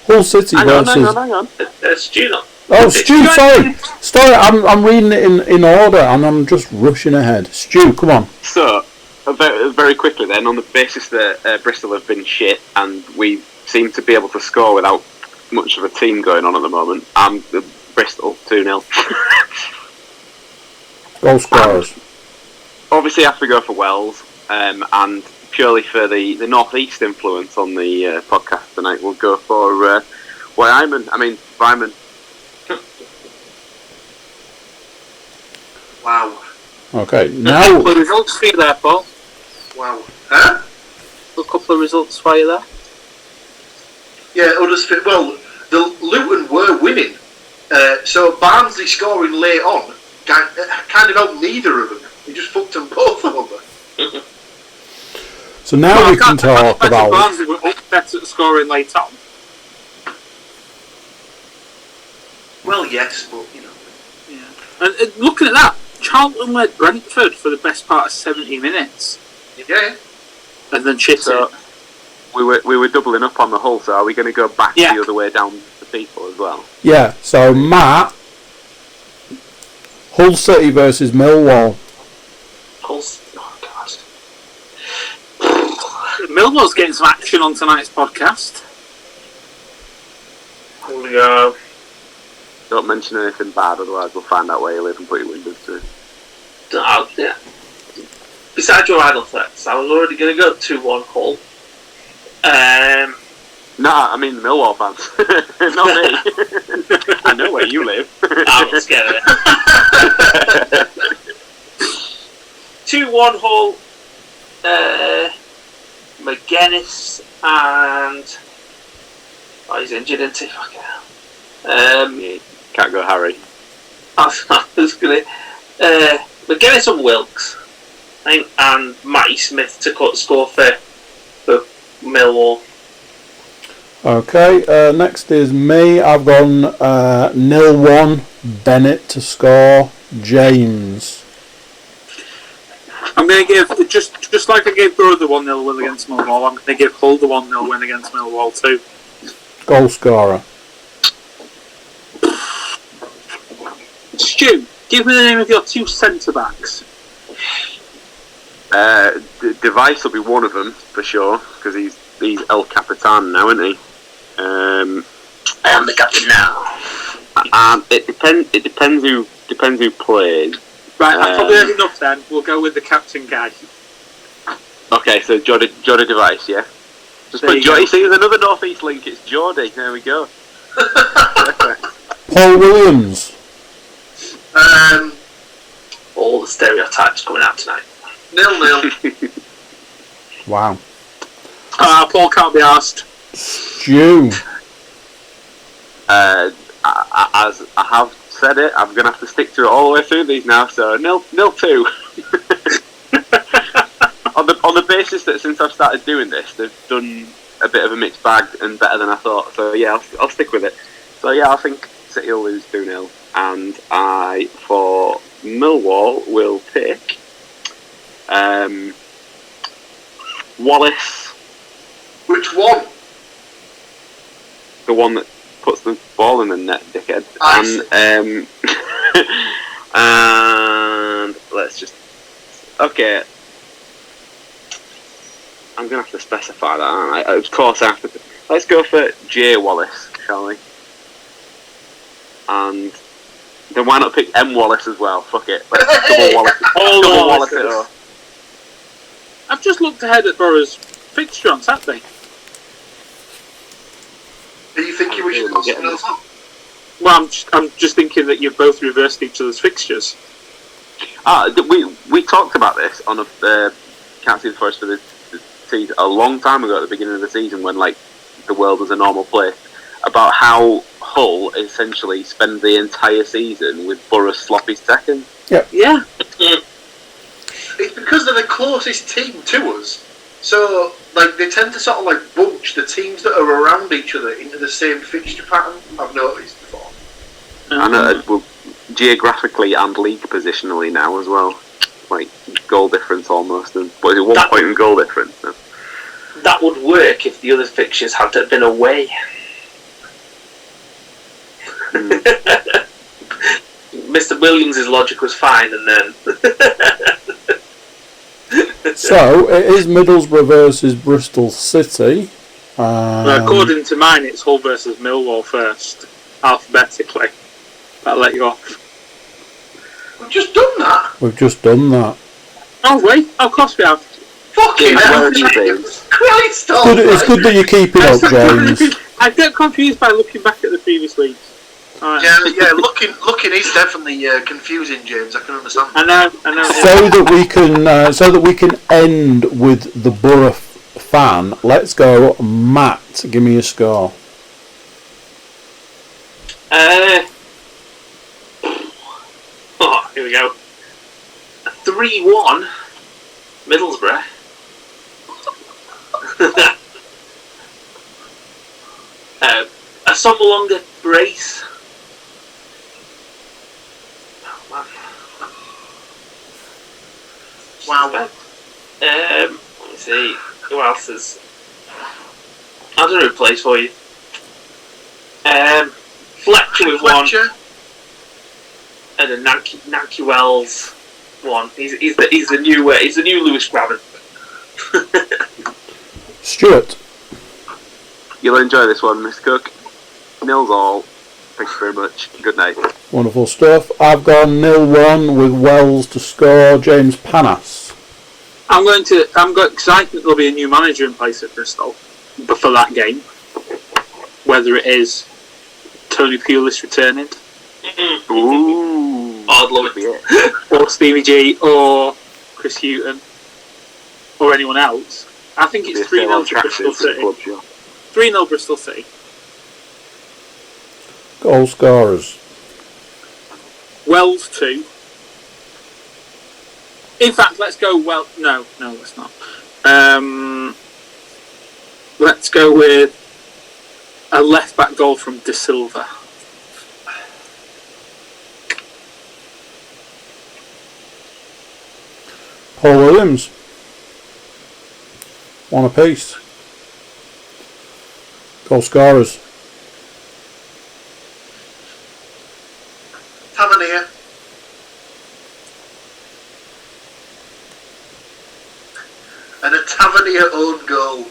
Hull City versus... Hang on. Stu, not. Oh, Stu, sorry, I'm reading it in order and I'm just rushing ahead. Stu, come on. So, very quickly then, on the basis that Bristol have been shit and we seem to be able to score without much of a team going on at the moment, I'm Bristol 2-0. Goal scorers. Obviously, I have to go for Wells, and purely for the northeast influence on the podcast tonight, we'll go for Wyman. Wow. Okay, A now... couple of results for you there, Paul. Wow. Huh? A couple of results for you there. Yeah, Huddersfield. Well, the Luton were winning, so Barnsley scoring late on kind of helped neither of them. He just fucked them both over. So now we can talk about... Barnsley were upset at scoring late on. Well, yes, but you know. Yeah. And looking at that, Charlton led Brentford for the best part of 70 minutes. Yeah. And then shit So, it. we were doubling up on the Hull, so are we going to go back Yeah. the other way down the people as well? Yeah, so Matt... Hull City versus Millwall. Oh, God. Millwall's getting some action on tonight's podcast. Here we go. Don't mention anything bad, otherwise we'll find out where you live and put your windows through. Yeah. Besides your idle threats, I was already going to go 2-1 Hull. Nah, I mean the Millwall fans. Not me. I know where you live. I'm not scared of it. 2-1 Hull. McGuinness and... Oh, he's injured, isn't he? Fucking hell. Can't go Harry. I was going to... McGuinness and Wilkes. I think, and Matty Smith to score for Millwall. Okay, next is me. I've gone 0-1, Bennett to score, James. I'm going to give, just like I gave Borough the 1-0 win against Millwall, I'm going to give Hull the 1-0 win against Millwall too. Goal scorer. Stu, give me the name of your two centre-backs. Device will be one of them for sure because he's El Capitan now, isn't he? I am the captain now. It depends who plays. Right, I've probably had enough then. We'll go with the captain guy. Okay, so Jordy Device, yeah. Just There put you Jordy. go. See, there's another northeast link. It's Jordy. There we go. Perfect. Paul Williams. All the stereotypes coming out tonight. 0-0. Wow. Paul can't be asked. Stu. As I have said it, I'm going to have to stick to it all the way through these now. So 0-2. on the places that since I've started doing this, they've done a bit of a mixed bag and better than I thought. So yeah, I'll stick with it. So yeah, I think City will lose 2-0, and I for Millwall will pick Wallace. Which one? The one that puts the ball in the net, dickhead. And and let's just okay. I'm gonna have to specify that, aren't I? Of course, I have to. Let's go for J Wallace, shall we? And then why not pick M Wallace as well? Fuck it. Let's double Wallace. Double Wallace it up. I've just looked ahead at Borough's fixture on Saturday. Are you thinking we should go something else up? Well, I'm just thinking that you've both reversed each other's fixtures. We talked about this on a Can't See the Forest for the season a long time ago at the beginning of the season when like the world was a normal place, about how Hull essentially spend the entire season with Borough's sloppy second. Yeah. It's because they're the closest team to us. So, like, they tend to sort of, like, bunch the teams that are around each other into the same fixture pattern, I've noticed before. I know, well, geographically and league positionally now as well. Like, goal difference almost. And, what is it, 1 point in goal difference? So. That would work if the other fixtures had been away. Mr. Williams' logic was fine, and then... So, it is Middlesbrough versus Bristol City. According to mine, it's Hull versus Millwall first, alphabetically. That'll let you off. We've just done that. Oh, wait. Of course we have. Fucking hell. Christ, It's good that you're keeping up, James. I get confused by looking back at the previous weeks. Right. Yeah, looking is definitely confusing, James. I can understand. I know. So that we can end with the Borough fan. Let's go, Matt. Give me a score. Here we go. 3-1 Middlesbrough. A Sommerlonger brace. Wow. Let me see. Who else is... I don't know who plays for you. Fletcher with one. And then Nancy Wells one. He's the new Lewis Graben. Stuart. You'll enjoy this one, Miss Cook. 0-all. Thanks very much. Good night. Wonderful stuff. I've gone 0-1 with Wells to score. James Panas. I'm going because I think there'll be a new manager in place at Bristol for that game. Whether it is Tony Pulis returning. Ooh. I'd love it. Or Stevie G, or Chris Houghton, or anyone else. I think it's 3-0 to Bristol City. 3-0 Bristol City. Goal scorers. Wells 2. In fact, let's go No, let's not. Let's go with a left-back goal from De Silva. Paul Williams. One apiece. Goal scorers. Tavernier. And a Tavernier own goal.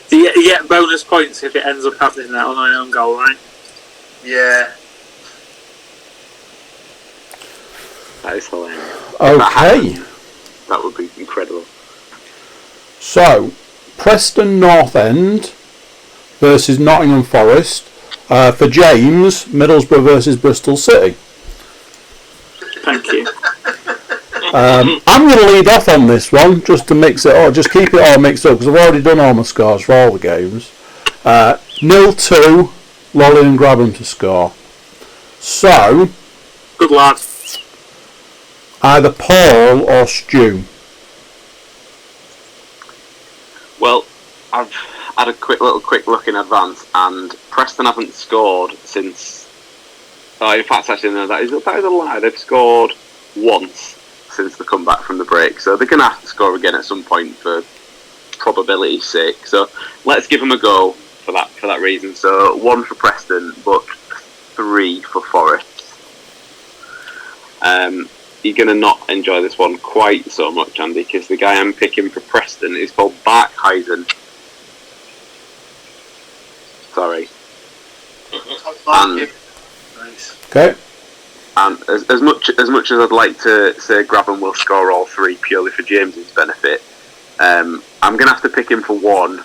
You get bonus points if it ends up happening that on an own goal, right? Yeah. That is hilarious. Okay. That would be incredible. So, Preston North End versus Nottingham Forest. For James, Middlesbrough versus Bristol City. Thank you. I'm going to lead off on this one just to mix it up, just keep it all mixed up because I've already done all my scores for all the games. 0-2, Lolly and Grabham to score. So, Good lad. either Paul or Stu. Well, I've had a quick look in advance, and Preston haven't scored since. Oh, in fact, actually, no, that is a lie. They've scored once since the comeback from the break, so they're going to have to score again at some point for probability's sake. So let's give them a go for that reason. So 1 for Preston, but 3 for Forest. You're going to not enjoy this one quite so much, Andy, because the guy I'm picking for Preston is called Barkhuizen. Sorry. Nice. Okay. And as much as I'd like to say Graben will score all 3 purely for James's benefit, I'm going to have to pick him for 1.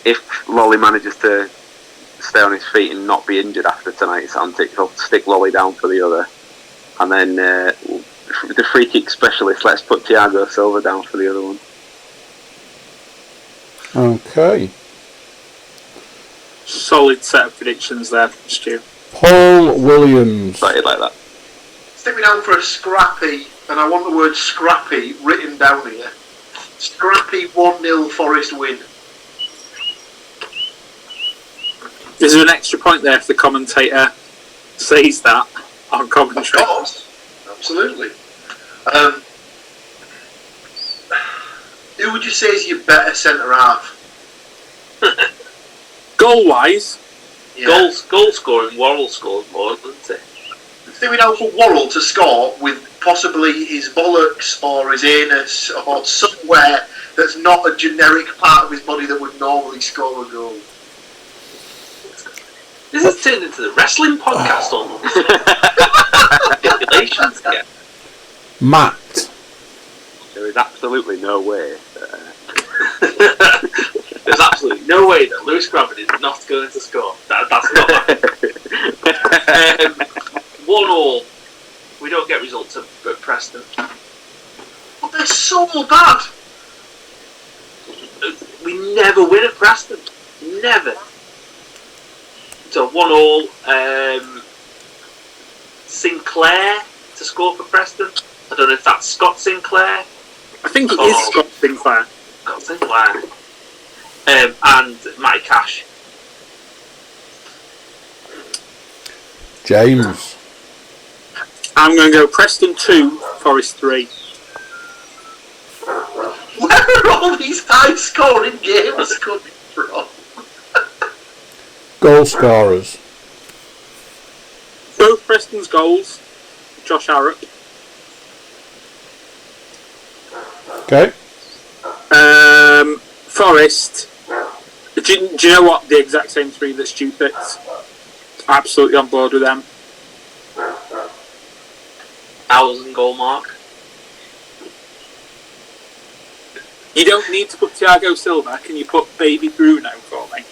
If Lolly manages to stay on his feet and not be injured after tonight's antics, I'll stick Lolly down for the other. And then the free kick specialist, let's put Thiago Silva down for the other one. Okay. Solid set of predictions there, Stu. Paul Williams. Started like that. Stick me down for a scrappy, and I want the word scrappy written down here. Scrappy 1-0 Forest win. Is there an extra point there if the commentator says that on commentary? Of course, absolutely. Who would you say is your better centre half? Goal-wise, Yeah. Goal scoring, Worrell scored more, doesn't he? Stick me down for Worrell to score with possibly his bollocks or his anus or somewhere that's not a generic part of his body that would normally score a goal. This has turned into the wrestling podcast almost. Stipulations again. Matt. There is absolutely no way. There's absolutely no way that Lewis Graben is not going to score. That's not happening. 1-1. We don't get results at Preston. But they're so bad. We never win at Preston. Never. So 1-1. Sinclair to score for Preston. I don't know if that's Scott Sinclair. I think it is Scott Sinclair. Scott Sinclair. And Matty Cash. James. I'm going to go Preston 2, Forest 3. Where are all these high-scoring games coming from? Goal scorers. Both Preston's goals, Josh Harrop. Okay. Forest. Do you know what? The exact same 3 that Stu picks. Absolutely on board with them. 1,000 goal mark. You don't need to put Thiago Silva. Can you put baby Bruno for me?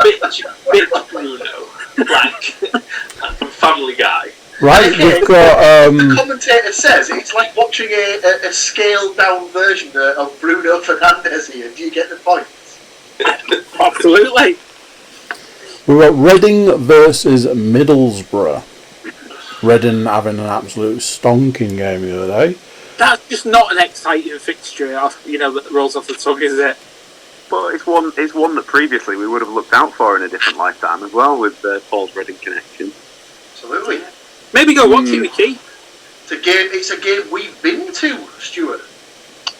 Bitch Bruno. Like, from Family Guy. Right, we've got... The commentator says it's like watching a scaled-down version of Bruno Fernandes here. Do you get the point? Absolutely. We've got Reading versus Middlesbrough. Reading having an absolute stonking game the other day. That's just not an exciting fixture, that rolls off the tongue, is it? But it's one that previously we would have looked out for in a different lifetime as well, with Paul's Reading connection. Absolutely. Maybe go watch it, Mickey. It's a game we've been to, Stuart.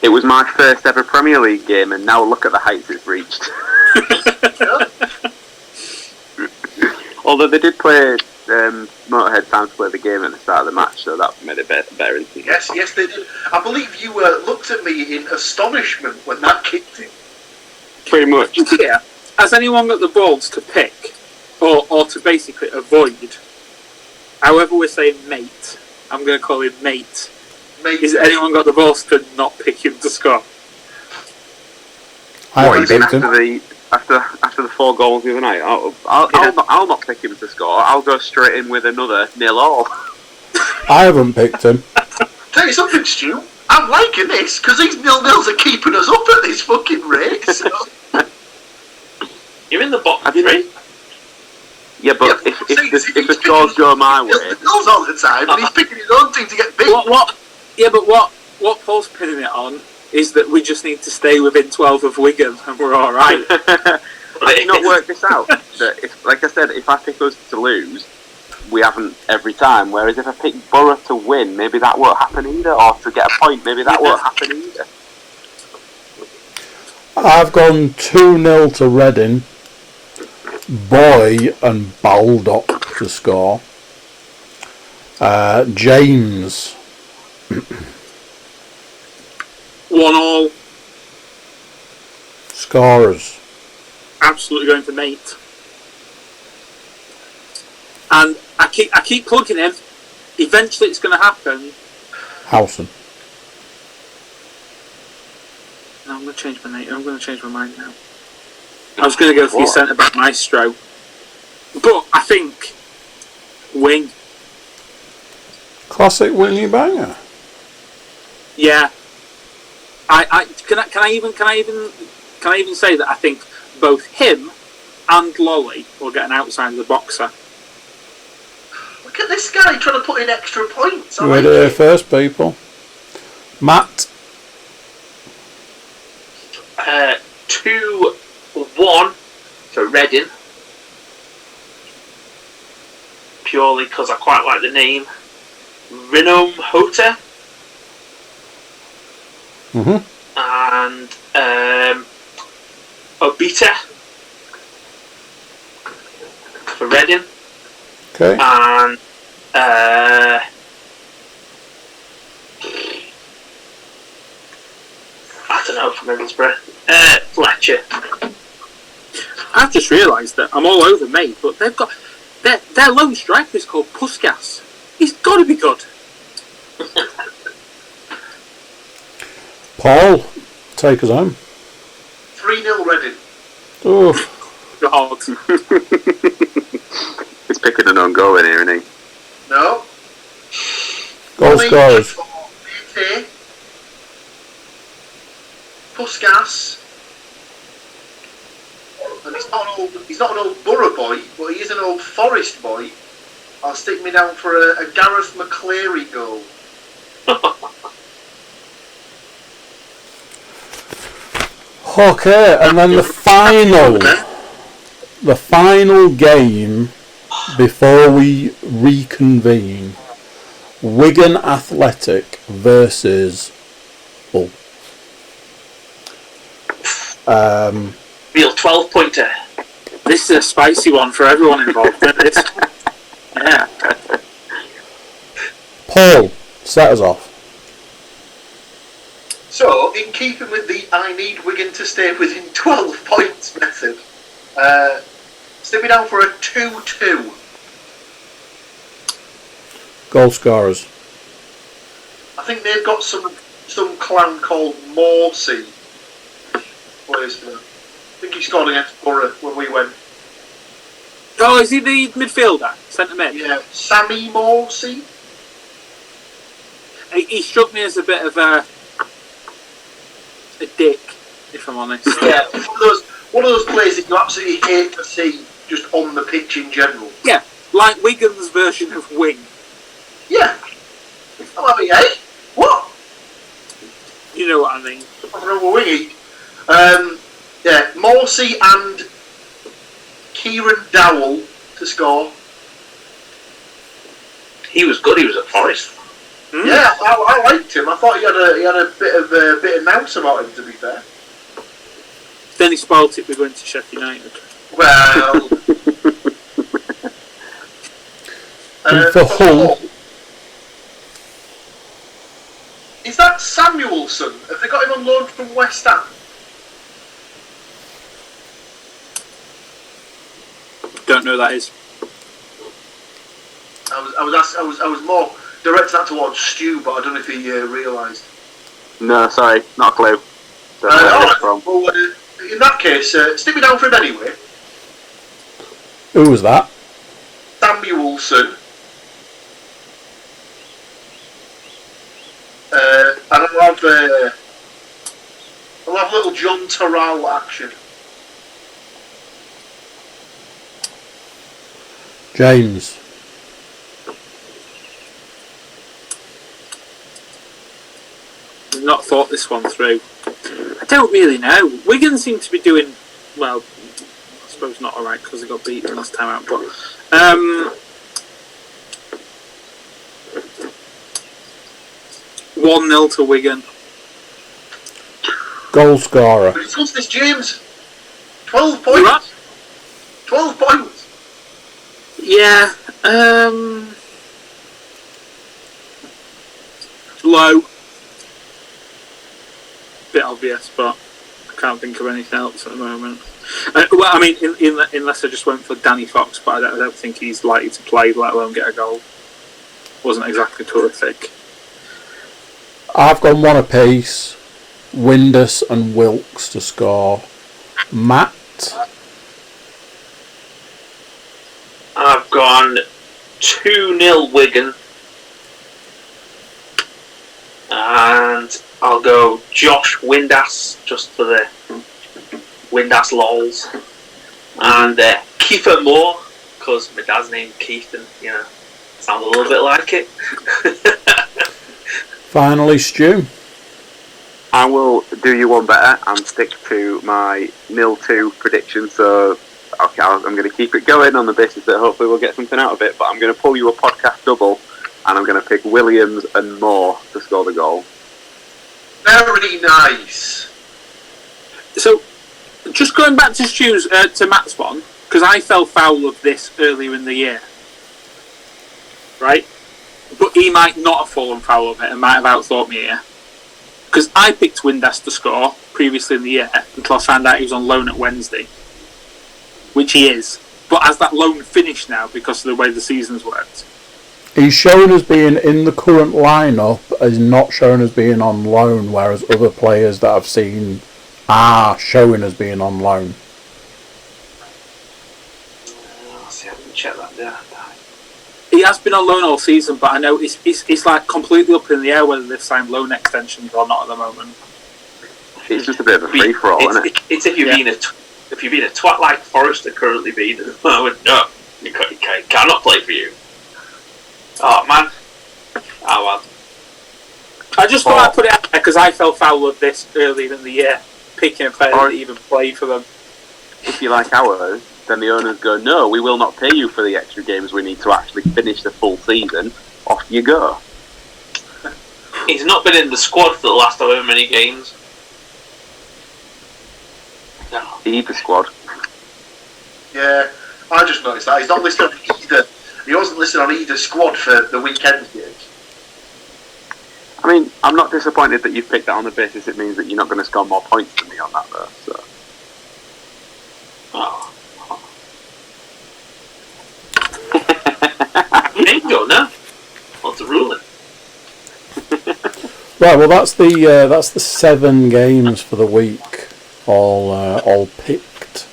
It was my first ever Premier League game, and now look at the heights it's reached. Although they did play Motorhead time to play the game at the start of the match, so that made it better. Yes, they did. I believe you looked at me in astonishment when that kicked in. Pretty much. Yeah. Has anyone got the balls to pick, or to basically avoid? However we're saying mate, I'm going to call him mate. Has anyone got the balls to not pick him to score? What, you mean after the 4 goals the other night? I'll not pick him to score. I'll go straight in with another 0-0. I haven't picked him. Tell you something, Stu. I'm liking this because these 0-0s are keeping us up at this fucking rate. So. You're in the bottom 3. Yeah, but if the scores go my way, he goes all the time, and he's picking his own team to get beat. What? Yeah, but what? what Paul's pinning it on is that we just need to stay within 12 of Wigan and we're all right. I did not work this out. That if, like I said, if I pick us to lose, we haven't every time. Whereas if I pick Borough to win, maybe that won't happen either. Or to get a point, maybe that won't happen either. I've gone 2-0 to Reading. Boy and Baldock to score. James. 1-1. Scorers. Absolutely going to Nate. And I keep plugging him. Eventually it's going to happen. Howson. No, I'm going to change my name. I'm going to change my mind now. I was going to go for your centre back Maestro. But I think wing. Classic wingy banger. Yeah. Can I even say that I think both him and Lolly will get an outside of the boxer. Look at this guy trying to put in extra points. You heard it here first, people. Matt. 2-1 for Reading. Purely because I quite like the name. Rinome Hota. And Obita for Reading. Okay. And I don't know, from Middlesbrough. Fletcher. I've just realised that I'm all over mate, but they've got their lone striker is called Puskas. He's got to be good. Paul, take us home. 3-0 Reading. Oh, God. He's picking an own goal in here, isn't he? No. goal scorers. Puskas. And he's not an old Borough boy, but he is an old Forest boy. I'll stick me down for a Gareth McCleary goal. Okay, and then the final game before we reconvene. Wigan Athletic versus Hull. Real 12-pointer. This is a spicy one for everyone involved. Yeah. Paul, set us off. So, in keeping with the I need Wigan to stay within 12 points method, stick me down for a 2-2. Goal scorers. I think they've got some clown called Morsey. Plays for them. I think he scored against Borough when we went. Oh, is he the midfielder? Centre mid? Yeah, Sammy Morsey. He struck me as a bit of a dick, if I'm honest. Yeah, one of those players that you absolutely hate to see just on the pitch in general. Yeah, like Wigan's version of Wing. Yeah. I mean, eh? What? You know what I mean. Nothing wrong with Wingy. Yeah, Morsey and Kieran Dowell to score. He was good. He was at Forest. Yeah, I liked him. I thought he had a bit of nous about him. To be fair. Then he spoilt it with going to Sheffield United. Well. And for Hull. Is that Samuelson? Have they got him on loan from West Ham? Don't know who that is. I was more directing that towards Stu, but I don't know if he realised. No, sorry, not a clue. Don't know where it's from. Well, in that case, stick me down for him anyway. Who was that? Samuelson. And I'll have little John Terrell action. James. I've not thought this one through. I don't really know. Wigan seem to be doing well. I suppose not alright because they got beaten last time out. But 1-0 to Wigan. Goal scorer. We discussed this, James. 12 points. Right. 12 points. Yeah. Low. Bit obvious, but I can't think of anything else at the moment. Well, I mean, unless I just went for Danny Fox, but I don't think he's likely to play, let alone get a goal. Wasn't exactly terrific. I've gone one apiece. Windus and Wilkes to score. Matt? I've gone 2-0 Wigan. And I'll go Josh Windass, just for the Windass lols. And Kiefer Moore, because my dad's named Keith and, sounds a little bit like it. Finally, Stu. I will do you one better and stick to my 0-2 prediction. So, okay, I'm going to keep it going on the basis that hopefully we'll get something out of it. But I'm going to pull you a podcast double, and I'm going to pick Williams and Moore to score the goal. Very nice. So, just going back to Stu's, to Matt's one, because I fell foul of this earlier in the year, right? But he might not have fallen foul of it and might have outthought me here. Because I picked Windass to score previously in the year until I found out he was on loan at Wednesday. Which he is. But has that loan finished now because of the way the season's worked? He's shown as being in the current lineup, as not shown as being on loan, whereas other players that I've seen are showing as being on loan. I'll see, I can check that there. He has been on loan all season, but I know it's like completely up in the air whether they've signed loan extensions or not at the moment. It's just a bit of a free for all, isn't it? It's if you've been a twat like Forrester currently being at the moment. No, you cannot play for you. Oh man. Oh well. I just thought I'd put it out there because I fell foul of this earlier in the year, picking a player that even played for them. If you like ours, then the owners go, no, we will not pay you for the extra games we need to actually finish the full season. Off you go. He's not been in the squad for the last however many games. No. Either squad. Yeah, I just noticed that. He's not listed on either. He wasn't listed on either squad for the weekend games. I mean, I'm not disappointed that you've picked that on the basis it means that you're not going to score more points than me on that, though. So. Oh. There you go now. What's the ruling? Right, well that's the 7 games for the week, all picked.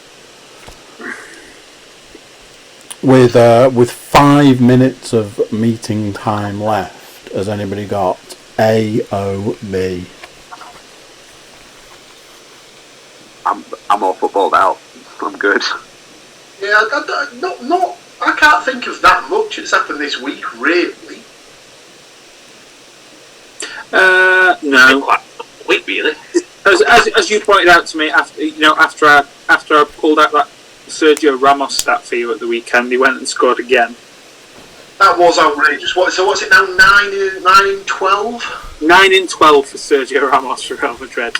With 5 minutes of meeting time left, has anybody got A, O, B? I'm all footballed out. I'm good. Yeah, I can't think of that much that's happened this week, really. No. Week really. As you pointed out to me after I pulled out that Sergio Ramos stat for you at the weekend, he went and scored again. That was outrageous. So what's it now? 9 in 12? 9 in 12 for Sergio Ramos for Real Madrid.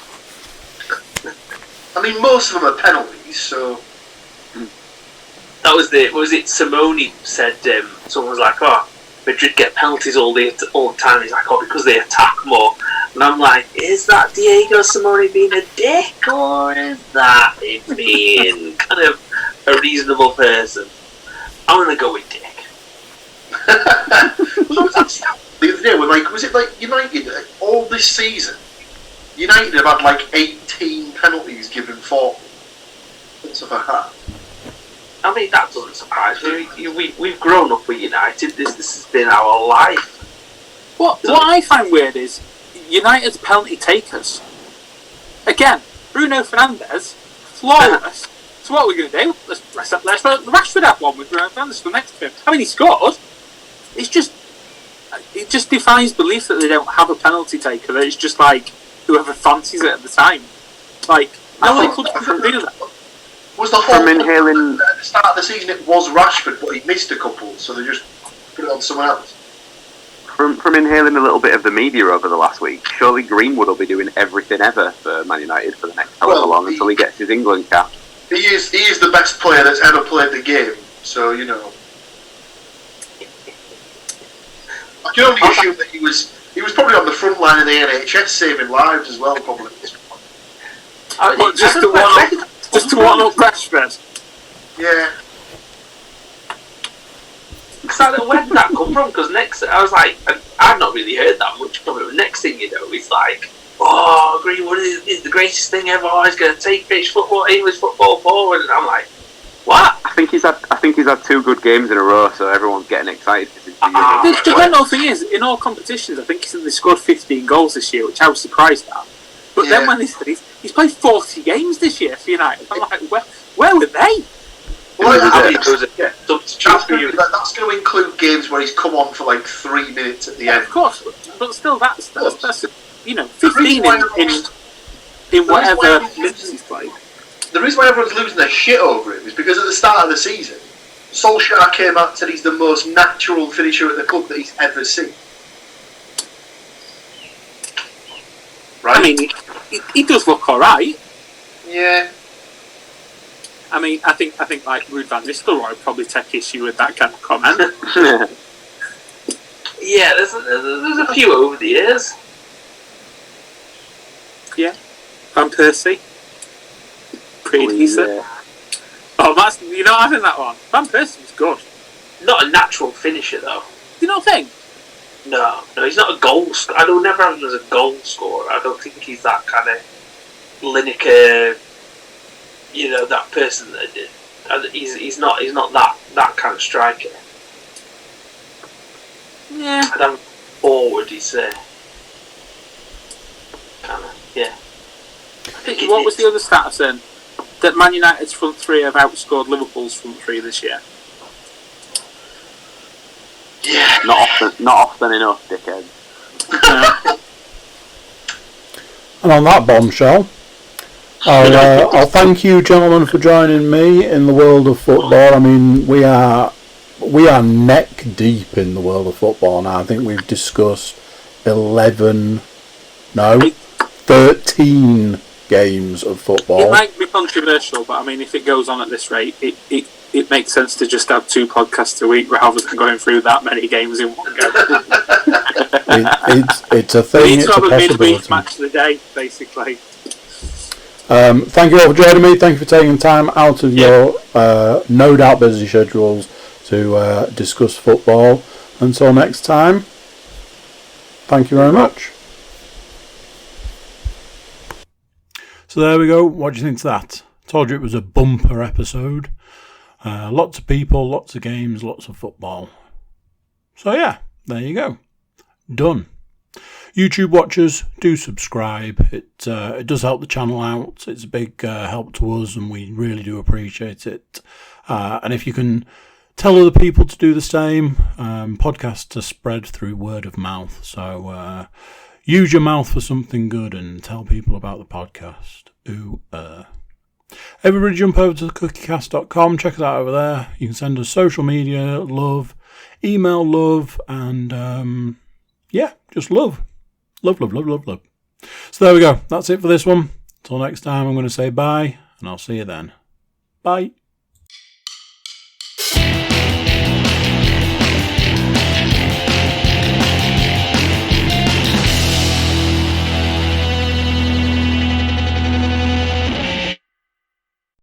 I mean, most of them are penalties, so. That was Simone said, someone was like, oh, Madrid get penalties all the time. He's like, oh, because they attack more. And I'm like, is that Diego Simone being a dick, or is that him being kind of a reasonable person? I'm going to go with dick. What was that stat the other day? Was it like United, all this season, United have had like 18 penalties given for them. Stuff like that. I mean, that doesn't surprise me. We've grown up with United. This has been our life. What I find weird is United's penalty takers. Again, Bruno Fernandes, flawless. So what are we going to do? Let's Rashford had one with Bruno Fernandes for the next game. I mean, he scored. It's just, it just defies belief that they don't have a penalty taker. That it's just like whoever fancies it at the time. Like no one clubs can do that. Was the whole From inhaling at the start of the season it was Rashford, but he missed a couple, so they just put it on someone else. from inhaling a little bit of the media over the last week, surely Greenwood will be doing everything ever for Man United for the next however long until he gets his England cap. He is the best player that's ever played the game, so you know. I can only assume that he was probably on the front line of the NHS saving lives as well, probably. Just to one up Rashford. Yeah. So where did that come from? Because next, I was like, I've not really heard that much from it. Next thing you know, it's like, oh, Greenwood is the greatest thing ever. Oh, he's going to take English football forward, and I'm like, what? I think he's had 2 good games in a row, so everyone's getting excited. The mental thing is, in all competitions, I think they scored 15 goals this year, which I was surprised at. But then when he's played 40 games this year for United, I'm like, where were they? Well, that's going to include games where he's come on for like 3 minutes at the end. Of course, but still, that's 15 in whatever minutes he's played. The reason why everyone's losing their shit over him is because at the start of the season, Solskjaer came out and said he's the most natural finisher at the club that he's ever seen. Right? I mean, he does look alright. Yeah. I mean, I think like Ruud van Nistelrooy would probably take issue with that kind of comment. Yeah, there's a few over the years. Yeah, Van Persie, pretty decent. Yeah. Oh, you're not having that one. Van Persie's good. Not a natural finisher though. Do you not think? No, he's not a goal scorer. I don't never have him as a goal scorer. I don't think he's that kind of Lineker, that person that did. He's not that kind of striker. Yeah. I don't forward. He's kind of yeah. I think What was the other status then? That Man United's front 3 have outscored Liverpool's front 3 this year. Yeah. Not often enough, dickhead. And on that bombshell, I'll thank you, gentlemen, for joining me in the world of football. I mean, we are neck deep in the world of football now. I think we've discussed 13 games of football. It might be controversial, but I mean, if it goes on at this rate, it makes sense to just have 2 podcasts a week rather than going through that many games in one go. It's a thing. We need it's to have a midweek possibility. match of the day, basically. Thank you all for joining me. Thank you for taking time out of your no doubt busy schedules to discuss football. Until next time, thank you very much. So there we go. What do you think to that? Told you it was a bumper episode. Lots of people, lots of games, lots of football. So yeah, there you go. Done. YouTube watchers, do subscribe. It does help the channel out. It's a big help to us, and we really do appreciate it. And if you can tell other people to do the same, podcasts are spread through word of mouth. So use your mouth for something good and tell people about the podcast. Everybody jump over to cookiecast.com. Check us out over there. You can send us social media love, email love, and just love. Love. So there we go. That's it for this one. Until next time, I'm going to say bye, and I'll see you then. Bye.